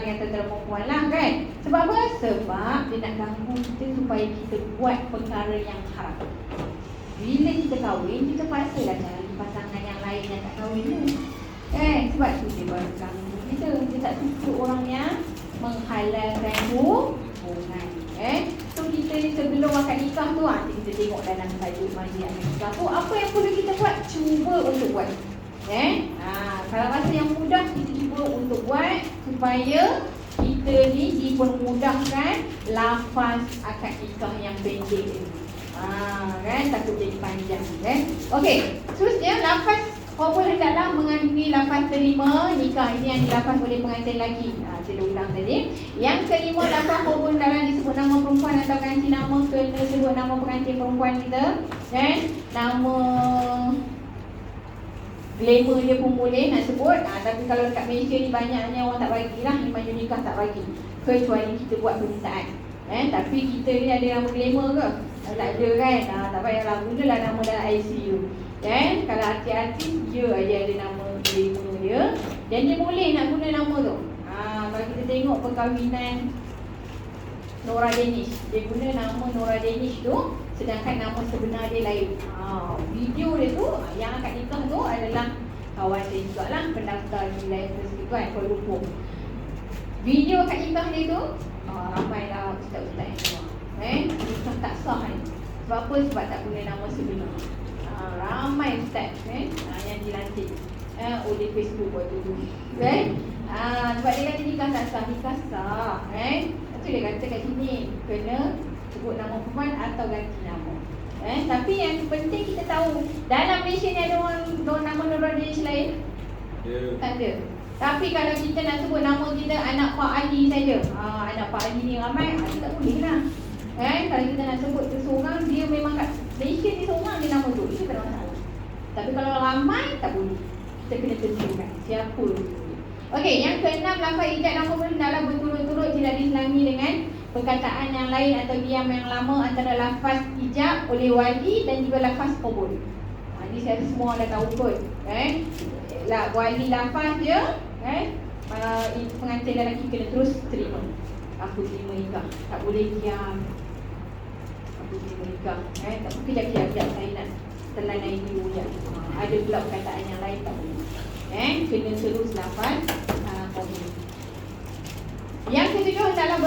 Dengan tentera perempuan lah kan. Sebab apa? Sebab dia nak ganggu kita supaya kita buat perkara yang haram. Bila kita kahwin, kita pastilah cari pasangan yang lain yang tak kahwin tu. Sebab tu dia baru ganggu kita. Kita tak suka orang yang menghalalkan hubungan. So kita ni sebelum akad nikah tu, kita tengok dalam tajuk majlis akad nikah tu, apa yang perlu kita buat? Cuba untuk buat. Kalau rasa yang mudah, kita cuba untuk buat supaya kita ni dipermudahkan lafaz akad nikah yang pendek ni. Takut jadi panjang. Okey, seterusnya lafaz qabul hendaklah mengandungi lafaz terima nikah. Ini yang dilafaz oleh pengantin lelaki. Saya ulang tadi. Yang kelima, lafaz qabul hendaklah disebut nama perempuan atau ganti nama kena sebut nama pengantin perempuan kita. Nama glamour dia pun boleh nak sebut. Tapi kalau dekat Malaysia ni banyaknya orang tak bagilah, imam nikah tak bagi. Kecuali kita buat permintaan. Tapi kita ni ada nama glamour ke? Tak ada kan? Tak payahlah, gunalah nama dalam IC tu. Kalau artis-artis, dia aja ada nama glamour dia. Dan dia boleh nak guna nama tu. Kalau kita tengok perkahwinan Nora Danish, dia guna nama Nora Danish tu, sedangkan nama sebenar dia lain. Video dia tu, yang akad nikah tu adalah kawan saya juga lah, pendaftar di Letters tu kan, Kuala Lumpur. Video akad nikah dia tu, ramailah ustaz-ustaz yang keluar. Nikah tak sah ni. Sebab apa? Sebab tak guna nama sebenar. Ramai ustaz yang dilantik oleh Facebook waktu tu. Sebab dia kata nikah tak sah. Nikah sah. Itu dia kata kat sini, kena sebut nama perempuan atau ganti nama. Tapi yang penting kita tahu, dalam Malaysia ni ada orang nama Nora Danish lain? Tak ada. Tapi kalau kita nak sebut nama kita anak Pak Ali saja, anak Pak Ali ni ramai, kita tak boleh lah. Kalau kita nak sebut seseorang, dia memang kat Malaysia ni seorang dia nama tu, itu tak ada masalah. Tapi kalau ramai, tak boleh. Kita kena tentukan siapa tu. Okey, yang keenam, lafaz ijab dan qabul hendaklah berturut-turut, tidak diselangi dengan perkataan yang lain atau diam yang lama antara lafaz ijab oleh wali dan juga lafaz qabul. Ini saya semua dah tahu pun. Wali lafaz dia, pengantin lelaki kena terus terima. Aku terima nikah. Tak boleh diam. Aku terima nikah. Tak boleh kejap-kejap saya nak telan air dulu je. Ada pula perkataan yang lain tak boleh. Kena terus lafaz qabul. Yang ketujuh, hendaklah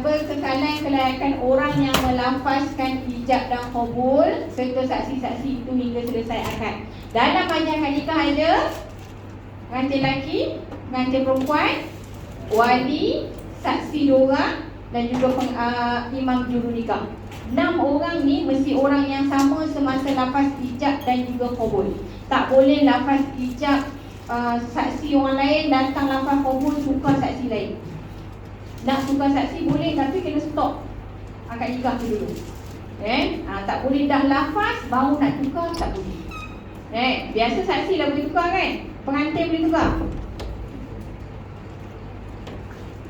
berkekalan kelayakan orang yang melafazkan ijab dan qabul serta saksi-saksi itu hingga selesai akad. Dalam majlis akad nikah ada pengantin lelaki, pengantin perempuan, wali, saksi dua dan juga imam juru nikah. 6 orang ni mesti orang yang sama semasa lafaz ijab dan juga qabul. Tak boleh lafaz ijab saksi orang lain, datang lafaz qabul tukar saksi lain. Nak tukar saksi boleh, tapi kena stop akad nikah tu dulu. Tak boleh dah lafaz baru nak tukar, tak boleh. Biasa saksi dah boleh tukar kan? Pengantin boleh tukar?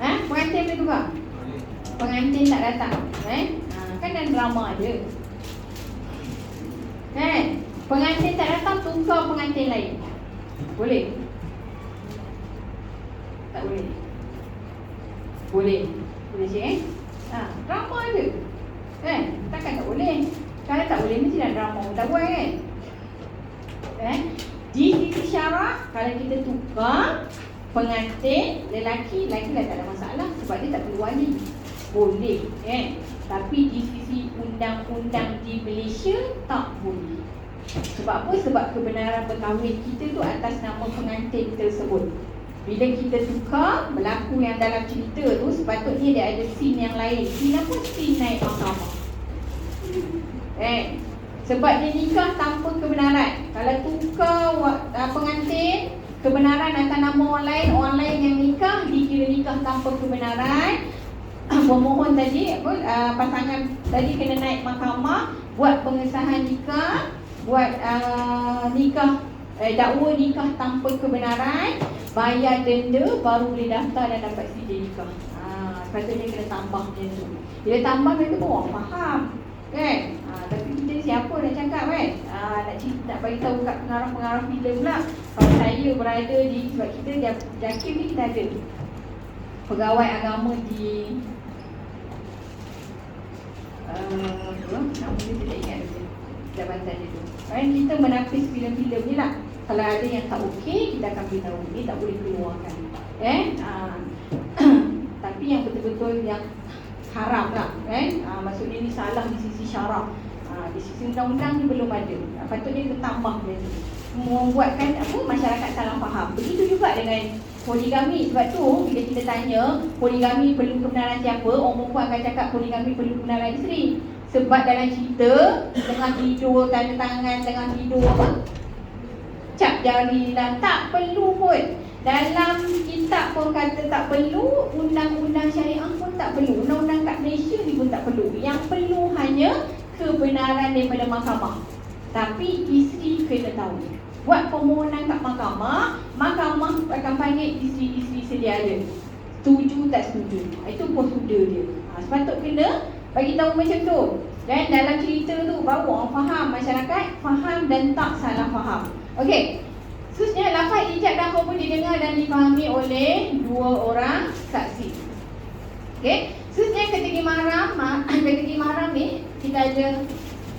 Pengantin boleh tukar? Pengantin tak datang. Kan dalam drama je. Pengantin tak datang, tukar pengantin lain. Boleh? Tak boleh? Boleh. Boleh cik drama je. Takkan tak boleh. Kalau tak boleh, mesti dah drama pun tak buat kan? Di sisi syarak, kalau kita tukar pengantin lelaki dah tak ada masalah sebab dia tak perlu wali. Boleh. Tapi di sisi undang-undang di Malaysia tak boleh. Sebab apa? Sebab kebenaran berkahwin kita tu atas nama pengantin tersebut. Bila kita tukar, berlaku yang dalam cerita tu, sepatutnya dia ada scene yang lain. Scene apa? Scene naik mahkamah. Sebab dia nikah tanpa kebenaran. Kalau tukar pengantin, kebenaran atas nama orang lain yang nikah, dikira nikah tanpa kebenaran. Pemohon tadi, pasangan tadi kena naik mahkamah, buat pengesahan nikah, buat nikah dakwa nikah tanpa kebenaran, bayar denda baru boleh daftar dan dapat sijil nikah. Sepatutnya kena tambah macam tu. Bila tambah macam tu orang faham, kan? Tapi kita siapa nak cakap kan? Nak bagi tahu kat pengarah-pengarah filem pula. Kalau saya berada di, sebab kita JAKIM ni kita ada pegawai agama di nama dia tidak ingat jabatan dia tu. Kita menapis filem-filem ni lah. Kalau ada yang tak okey, kita akan beritahu ni tak boleh keluarkan. Tapi yang betul-betul yang haram lah, maksudnya ni salah di sisi syarak, di sisi undang-undang ni belum ada. Patutnya kita tambah dia tu, membuatkan masyarakat salah faham. Begitu juga dengan poligami. Sebab tu bila kita tanya poligami perlu kebenaran siapa, orang perempuan akan cakap poligami perlu kebenaran isteri. Sebab dalam cerita tengah tidur, tanda tangan, tengah tidur cap jari dan tak perlu pun. Dalam kitab pun kata tak perlu, undang-undang syariah pun tak perlu, undang-undang kat Malaysia ni pun tak perlu. Yang perlu hanya kebenaran daripada mahkamah. Tapi isteri kena tahu. Buat permohonan kat mahkamah, mahkamah akan panggil isteri-isteri sedia ada. Setuju tak setuju. Itu prosedur dia. Sepatut kena bagi tahu macam tu. Dan dalam cerita tu baru orang faham, masyarakat faham dan tak salah faham. Okey. Seterusnya, lafaz ijab dan khabul didengar dan difahami oleh dua orang saksi. Okey. Seterusnya kategori mahram ni kita ada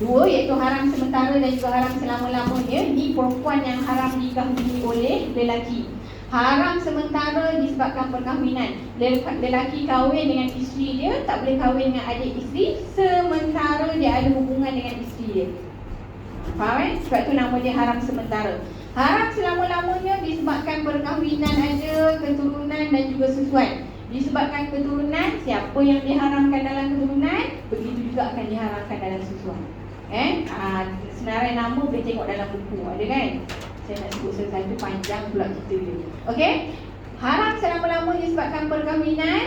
dua, iaitu haram sementara dan juga haram selama-lamanya. Ini perempuan yang haram dikahwini oleh lelaki. Haram sementara disebabkan perkahwinan. Lelaki kahwin dengan isteri dia, tak boleh kahwin dengan adik isteri sementara dia ada hubungan dengan isteri dia. Faham? Sebab tu nama dia haram sementara. Haram selama-lamanya disebabkan perkahwinan ada, keturunan dan juga susuan. Disebabkan keturunan, siapa yang diharamkan dalam keturunan, begitu juga akan diharamkan dalam susuan. Senarai nama boleh tengok dalam buku, ada kan? Saya nak sebut satu panjang pula cerita dia. Okey. Haram selama-lamanya disebabkan perkahwinan,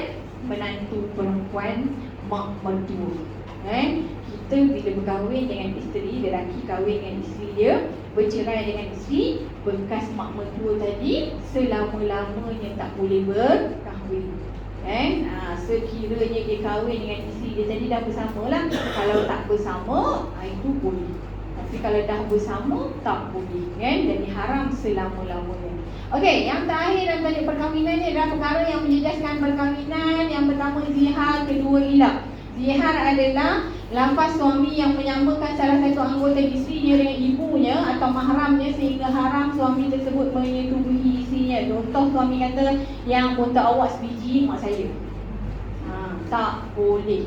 menantu perempuan, mak mertua. Kita bila berkahwin dengan isteri, lelaki kahwin dengan isteri dia, bercerai dengan isteri, bekas mak mertua tadi selama-lamanya tak boleh berkahwin. Sekiranya dia kahwin dengan isteri dia tadi dah bersama lah. Kalau tak bersama, itu boleh. Tapi kalau dah bersama, tak boleh, kan? Jadi haram selama-lamanya. Okey, yang terakhir dalam tajuk perkahwinan ni adalah perkara yang menjejaskan perkahwinan. Yang pertama zihar, kedua ilah. Zihar adalah lafaz suami yang menyamakan salah satu anggota isteri dia dengan ibunya atau mahramnya sehingga haram suami tersebut menyetubuhi isterinya. Contoh, suami kata, yang bontak awak sebiji mak saya. Tak boleh.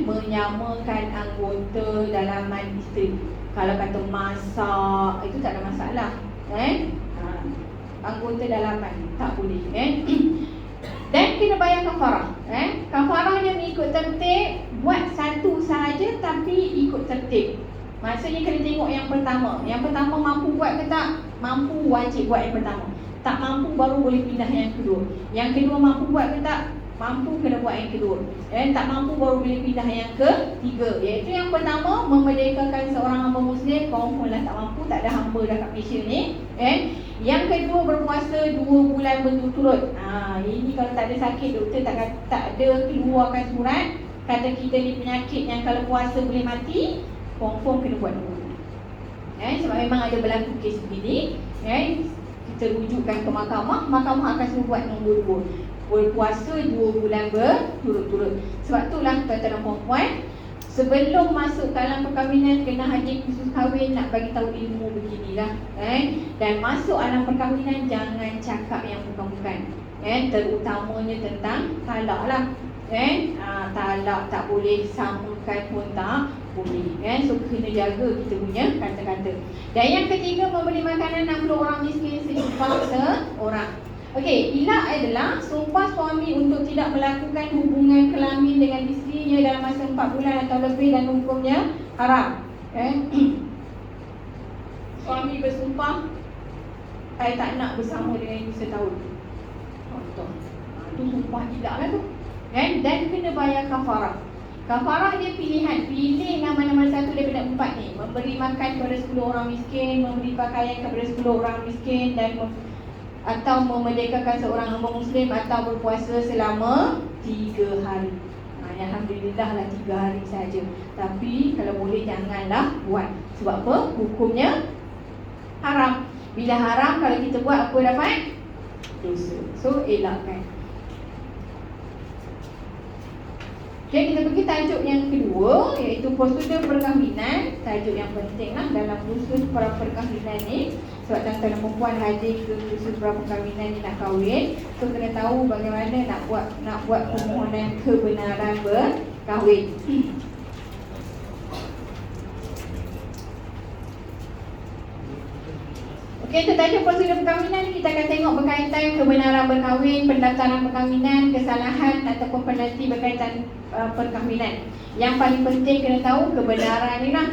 Menyamakan anggota dalaman isteri. Kalau kata masak, itu tak ada masalah. Anggota dalaman tak boleh. Dan kena bayar kafarah. Kafarahnya mengikut tertib. Buat satu sahaja tapi ikut tertib. Maksudnya kena tengok yang pertama. Yang pertama mampu buat ke tak? Mampu, wajib buat yang pertama. Tak mampu baru boleh pindah yang kedua. Yang kedua mampu buat ke tak? Mampu, kena buat yang kedua. Dan tak mampu baru boleh pindah yang ketiga. Iaitu yang pertama, memerdekakan seorang hamba Muslim. Confirm lah tak mampu, tak ada hamba dah kat Malaysia ni. Yang kedua, berpuasa 2 bulan berturut-turut. Ini kalau tak ada sakit, doktor tak ada keluarkan surat kata kita ni penyakit yang kalau puasa boleh mati. Confirm kena buat 2 bulan. Sebab memang ada berlaku kes begini. Kita rujukkan ke mahkamah, mahkamah akan suruh buat nombor 2, berpuasa 2 bulan berturut-turut. Sebab itulah tuan-tuan dan puan-puan, sebelum masuk dalam perkahwinan, kena hadir khusus kahwin nak bagi tahu ilmu beginilah. Dan masuk dalam perkahwinan, jangan cakap yang bukan-bukan. Terutamanya tentang talak lah. Talak tak boleh, samakan pun tak boleh. So kena jaga kita punya kata-kata. Dan yang ketiga, memberi makanan 60 orang miskin sejumpah seorang. Okey, ilah adalah sumpah suami untuk tidak melakukan hubungan kelamin dengan isterinya dalam masa 4 bulan atau lebih dan hukumnya haram. Suami bersumpah, saya tak nak bersama dengan ibu setahun. Contoh. Itu sumpah tidak lah tu. Dan kena bayar kafarah. Kafarah dia pilihan. Pilih nama-nama satu daripada 4 ni. Memberi makan kepada 10 orang miskin, memberi pakaian kepada 10 orang miskin, dan atau memerdekakan seorang hamba muslim, atau berpuasa selama 3 hari. Alhamdulillah lah 3 hari saja. Tapi kalau boleh janganlah buat. Sebab apa? Hukumnya haram. Bila haram, kalau kita buat, apa dapat? Dosa. So elakkan. Okay, kita pergi tajuk yang kedua, iaitu prosedur perkahwinan. Tajuk yang penting lah dalam kursus perkahwinan ni. Sebab tuan-tuan dan perempuan hadir ke kursus perkahwinan ni nak kahwin, so kena tahu bagaimana nak buat permohonan kebenaran berkahwin. Okey, tajuk prosedur perkahwinan ni kita akan tengok berkaitan kebenaran berkahwin, pendaftaran perkahwinan, kesalahan ataupun penalti berkaitan perkahwinan. Yang paling penting kena tahu kebenaran ni lah.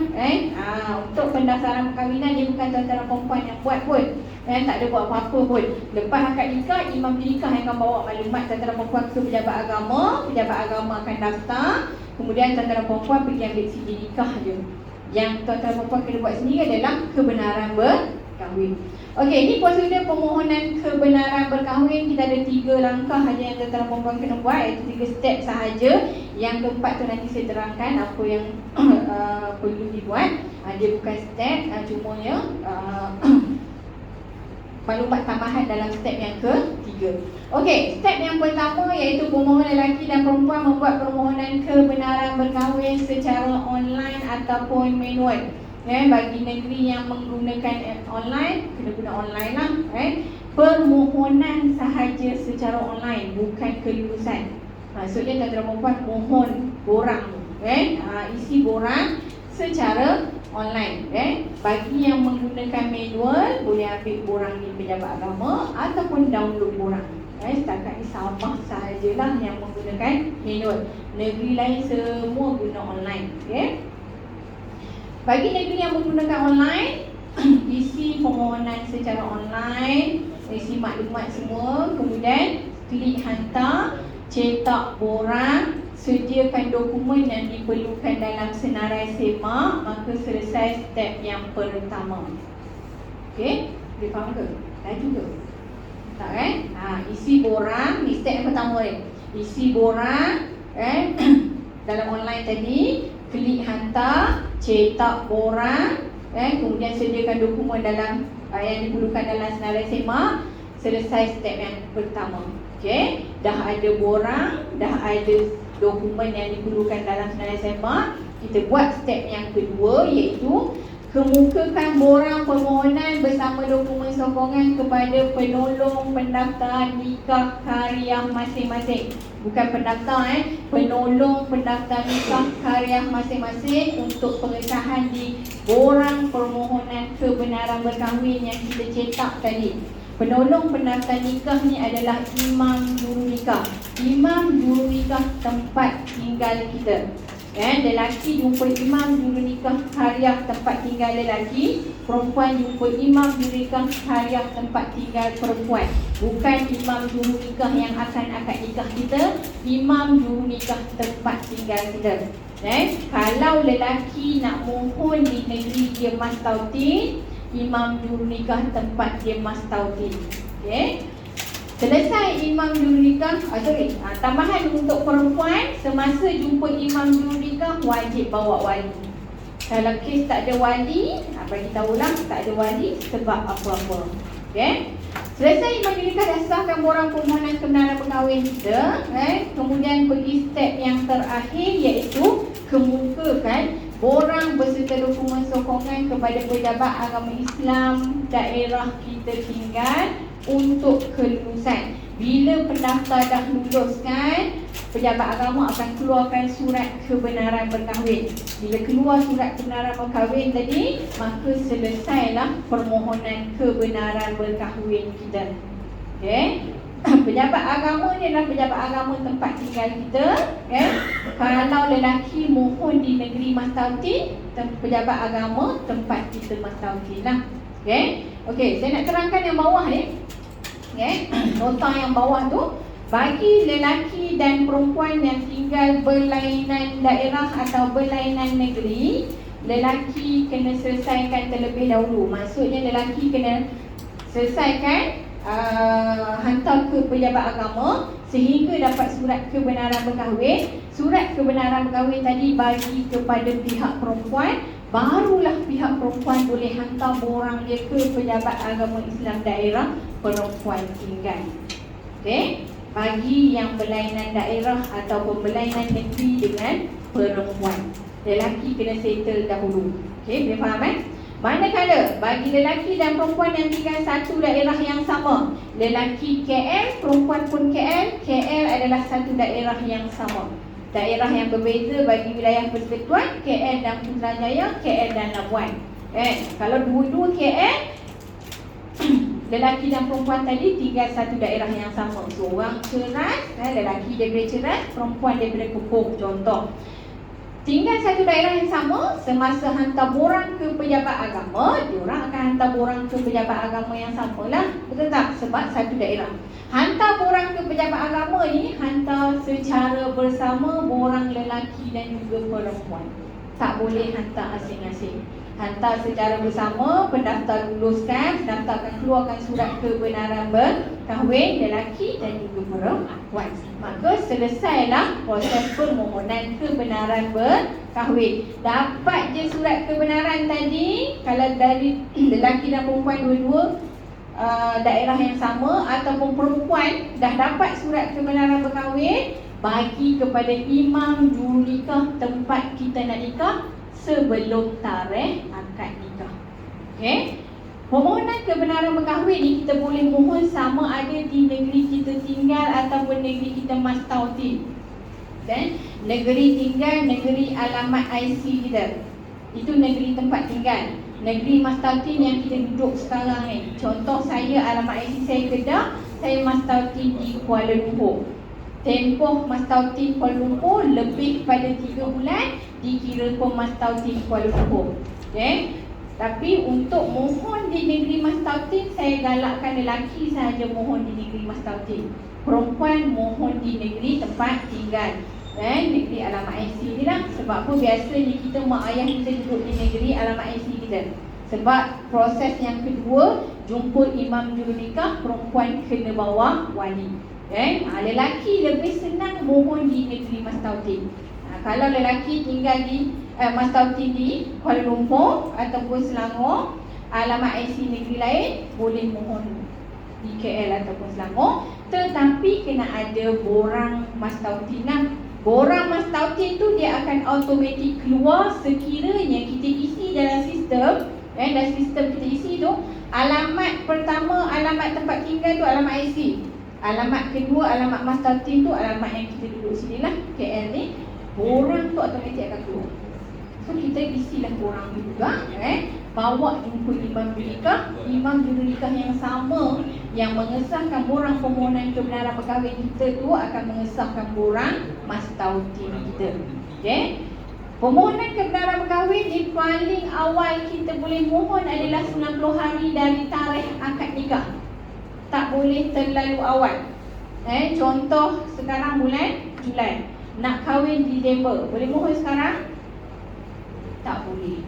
Untuk pendaftaran perkahwinan dia bukan tuan-tuan dan perempuan yang buat pun. Tak ada buat apa-apa pun. Lepas akad nikah, imam nikah yang akan bawa maklumat tuan-tuan dan perempuan ke pejabat agama akan daftar. Kemudian tuan-tuan dan perempuan pergi ambil CD nikah je. Yang tuan-tuan dan perempuan kena buat sendiri adalah kebenaran berkahwin. Okey, ini prosedur permohonan kebenaran berkahwin. Kita ada 3 langkah saja yang tuan-tuan dan perempuan kena buat, iaitu 3 step sahaja. Yang keempat tu nanti saya terangkan apa yang perlu dibuat. Dia bukan step, cumanya maklumat tambahan dalam step yang ketiga. Okey, step yang pertama iaitu pemohon lelaki dan perempuan membuat permohonan kebenaran berkahwin secara online ataupun manual. Bagi negeri yang menggunakan online, kena guna online lah. Permohonan sahaja secara online, bukan kelulusan. Maksudnya tuan-tuan dan perempuan mohon borang, isi borang secara online. Bagi yang menggunakan manual, boleh ambil borang di pejabat agama ataupun download borang. Setakat ni Sabah sahajalah yang menggunakan manual. Negeri lain semua guna online. Bagi negeri yang menggunakan online, isi permohonan secara online, isi maklumat semua, kemudian klik hantar, cetak borang, sediakan dokumen yang diperlukan dalam senarai semak, maka selesai step yang pertama. Okey, boleh faham ke? Laju ke? Tak kan? Isi borang, ni step yang pertama ni. Isi borang dalam online tadi, klik hantar, cetak borang, kemudian sediakan dokumen dalam yang diperlukan dalam senarai semak, selesai step yang pertama. Okey, dah ada borang, dah ada dokumen yang diperlukan dalam senarai semak. Kita buat step yang kedua, iaitu kemukakan borang permohonan bersama dokumen sokongan kepada penolong pendaftar nikah hariah masing-masing. Bukan pendaftar, penolong pendaftar nikah hariah masing-masing untuk pengesahan di borang permohonan kebenaran berkahwin yang kita cetak tadi. Penolong pendaftar nikah ni adalah imam juru nikah. Imam juru nikah tempat tinggal kita. Lelaki jumpa imam juru nikah hariah tempat tinggal lelaki, perempuan jumpa imam juru nikah hariah tempat tinggal perempuan. Bukan imam juru nikah yang akan akad nikah kita, imam juru nikah tempat tinggal kita. Kalau lelaki nak mohon di negeri dia mas tautin, imam juru nikah tempat dia mas tautin. Selesai imam juru nikah, tambahan untuk perempuan, semasa jumpa imam juru nikah wajib bawa wali. Kalau kes tak ada wali, bagi tahulah tak ada wali sebab apa-apa. Selesai imam juru nikah dah sahkan borang permohonan kebenaran berkahwin kita, kemudian pergi step yang terakhir, iaitu kemukakan borang beserta dokumen sokongan kepada pejabat agama Islam daerah kita tinggal untuk kelulusan. Bila pendaftar dah luluskan, pejabat agama akan keluarkan surat kebenaran berkahwin. Bila keluar surat kebenaran berkahwin tadi, maka selesailah permohonan kebenaran berkahwin kita. Pejabat agama ni adalah pejabat agama tempat tinggal kita. Kalau lelaki mohon di negeri mas tautin, pejabat agama tempat kita mas tautin lah. Okey, saya nak terangkan yang bawah ni. Nota yang bawah tu Bagi lelaki dan perempuan yang tinggal berlainan daerah atau berlainan negeri, lelaki kena selesaikan terlebih dahulu. Maksudnya lelaki kena selesaikan hantar ke pejabat agama sehingga dapat surat kebenaran berkahwin. Surat kebenaran berkahwin tadi bagi kepada pihak perempuan, barulah pihak perempuan boleh hantar borang dia ke pejabat agama Islam daerah perempuan tinggal. Okey, bagi yang berlainan daerah ataupun berlainan negeri dengan perempuan, lelaki kena settle dahulu. Okey, boleh faham Manakala bagi lelaki dan perempuan yang tinggal satu daerah yang sama, lelaki KL, perempuan pun KL, KL adalah satu daerah yang sama. Daerah yang berbeza bagi wilayah persekutuan, KL dan Putrajaya, KL dan Labuan. Kalau dua-dua KL, lelaki dan perempuan tadi tinggal satu daerah yang sama. Seorang ceras, lelaki daripada ceras, perempuan daripada Kepuh, contoh. Tinggal satu daerah yang sama, semasa hantar borang ke pejabat agama, diorang akan hantar borang ke pejabat agama yang samalah. Betul tak? Sebab satu daerah. Hantar borang ke pejabat agama ni, hantar secara bersama borang lelaki dan juga perempuan. Tak boleh hantar asing-asing. Hantar secara bersama, pendaftar luluskan, pendaftarkan keluarkan surat kebenaran berkahwin lelaki dan juga perempuan. Maka selesailah proses permohonan kebenaran berkahwin. Dapat je surat kebenaran tadi, kalau dari lelaki dan perempuan dua-dua daerah yang sama, ataupun perempuan dah dapat surat kebenaran berkahwin, bagi kepada imam jurunikah tempat kita nak nikah sebelum tarikh akad nikah. Okey. Permohonan kebenaran berkahwin ni kita boleh mohon sama ada di negeri kita tinggal ataupun negeri kita mastautin. Dan negeri tinggal, negeri alamat IC kita, itu negeri tempat tinggal. Negeri mastautin yang kita duduk sekarang ni, contoh saya alamat IC saya Kedah, saya mastautin di Kuala Lumpur. Tempoh mastautin Kuala Lumpur lebih pada 3 bulan dikira pun mastautin Kuala Lumpur. Okay? Tapi untuk mohon di negeri mastautin, saya galakkan lelaki sahaja mohon di negeri mastautin, perempuan mohon di negeri tempat tinggal. Negeri alamat IC ni lah. Sebab apa biasanya kita mak ayah kita duduk di negeri alamat IC kita. Sebab proses yang kedua, jumpa imam jurunikah, perempuan kena bawa wali. Lelaki lebih senang mohon di negeri mastautin. Kalau lelaki tinggal di mastautin di Kuala Lumpur ataupun Selangor, alamat IC negeri lain, boleh mohon di KL ataupun Selangor. Tetapi kena ada borang mastautin lah. Borang mastautin tu dia akan automatik keluar sekiranya kita isi dalam sistem. Dalam sistem kita isi tu, alamat pertama, alamat tempat tinggal tu alamat IC. Alamat kedua, alamat mastautin tu alamat yang kita duduk sini lah, KL ni. Borang tu automatik akan keluar. So kita isilah borang tu juga, bawa jumpa imam jurunikah yang sama yang mengesahkan borang permohonan kebenaran perkahwinan kita tu akan mengesahkan borang mastautin kita. Okey. Permohonan kebenaran berkahwin di paling awal kita boleh mohon adalah 90 hari dari tarikh akad nikah. Tak boleh terlalu awal. Contoh sekarang bulan Julai, nak kahwin Disember, boleh mohon sekarang? Tak boleh.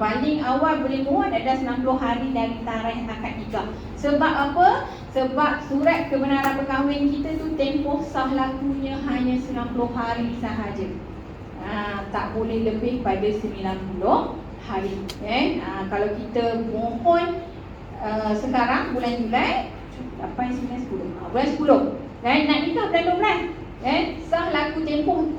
Paling awal boleh mohon adalah 90 hari dari tarikh akad nikah. Sebab apa? Sebab surat kebenaran berkahwin kita tu tempoh sah lakunya hanya 90 hari sahaja. Tak boleh lebih pada 90 hari. Kalau kita mohon sekarang bulan Julai, 8, 9, 10. Bulan 10. Nak nikah bulan 12. Sah laku tempoh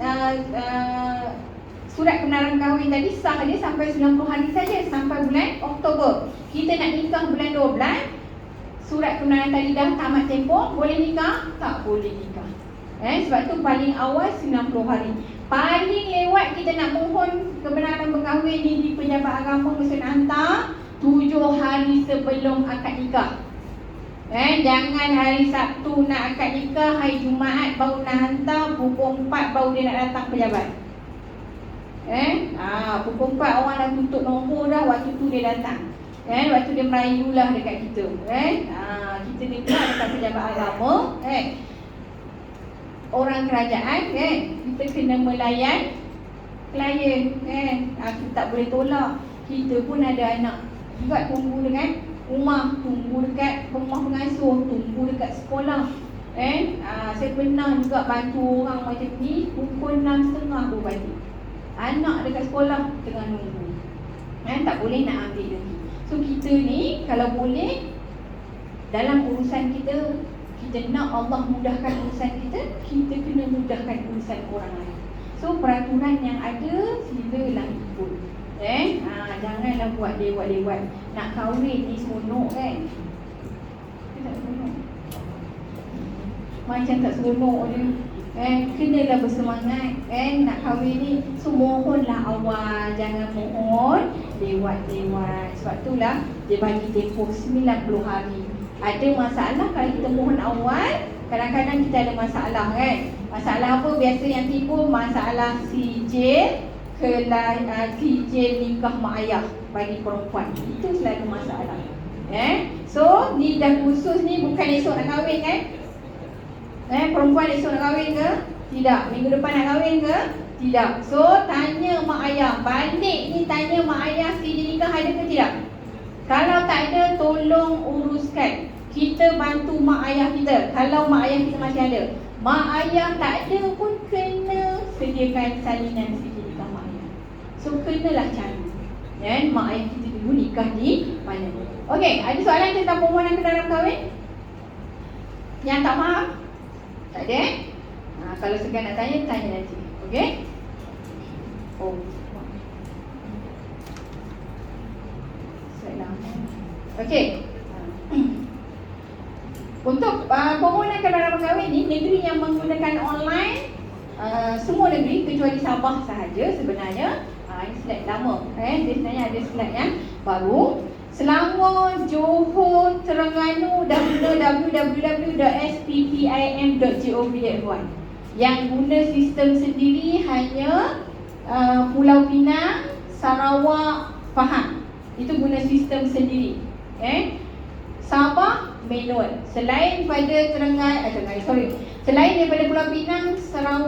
surat kebenaran kahwin tadi sah dia sampai 90 hari saja, sampai bulan Oktober. Kita nak nikah bulan 12, surat kebenaran tadi dah tamat tempoh, boleh nikah? Tak boleh nikah. Sebab tu paling awal 90 hari. Paling lewat kita nak mohon kebenaran berkahwin ni di pejabat agama mesti nak hantar 7 hari sebelum akad nikah. Jangan hari Sabtu nak akad nikah, hari Jumaat baru nak hantar, pukul 4 baru dia nak datang pejabat. Pukul 4 orang dah tutup nombor dah, waktu tu dia datang. Waktu dia merayu lah dekat kita. Kita ni pula dekat pejabat agama. orang kerajaan kan, kita kena melayan klien kan. Kita tak boleh tolak. Kita pun ada anak juga tunggu dekat rumah, tunggu dekat rumah pengasuh, tunggu dekat sekolah kan. Saya pernah juga bantu orang macam ni, pukul 6.30 baru balik. Anak dekat sekolah tengah nunggu kan, tak boleh nak ambil lagi. So kita ni kalau boleh dalam urusan kita, kita nak Allah mudahkan urusan kita, kita kena mudahkan urusan orang lain. So peraturan yang ada silalah ikut. Janganlah buat lewat-lewat. Nak kahwin ni seronok kan. Tak seronok. Macam tak seronok dia. Kenalah bersemangat nak kahwin ni. So mohonlah awal, jangan mohon lewat-lewat. Sebab itulah dia bagi tempoh 90 hari. Ada masalah kalau kita mohon awal, kadang-kadang kita ada masalah kan. Masalah apa biasa yang timbul? Masalah sijil nikah mak ayah bagi perempuan. Itu selalu masalah. So ni dah khusus ni, bukan esok nak kahwin kan. Perempuan esok nak kahwin ke? Tidak. Minggu depan nak kahwin ke? Tidak. So tanya mak ayah. Balik ni tanya mak ayah sijil nikah ada ke tidak? Kalau tak ada, tolong uruskan. Kita bantu mak ayah kita. Kalau mak ayah kita masih ada. Mak ayah tak ada pun kena sediakan salinan sijil nikah mak ayah. So kenalah cari mak ayah kita dulu nikah di mana. Okey, ada soalan tentang permohonan kedalam kahwin? Yang tak faham? Tak ada kalau segan nak tanya, tanya nanti. Okey? Okey. Untuk permohonan kedalam kahwin ni, negeri yang menggunakan online, semua negeri kecuali Sabah sahaja sebenarnya. Ini slide lama. Dia sebenarnya ada slide yang baru. Selangor, Johor, Terengganu dah guna www.sppim.gov.my. Yang guna sistem sendiri hanya Pulau Pinang, Sarawak, Pahang. Itu guna sistem sendiri. Sabah manual. Selain daripada Pulau Pinang, Sarawak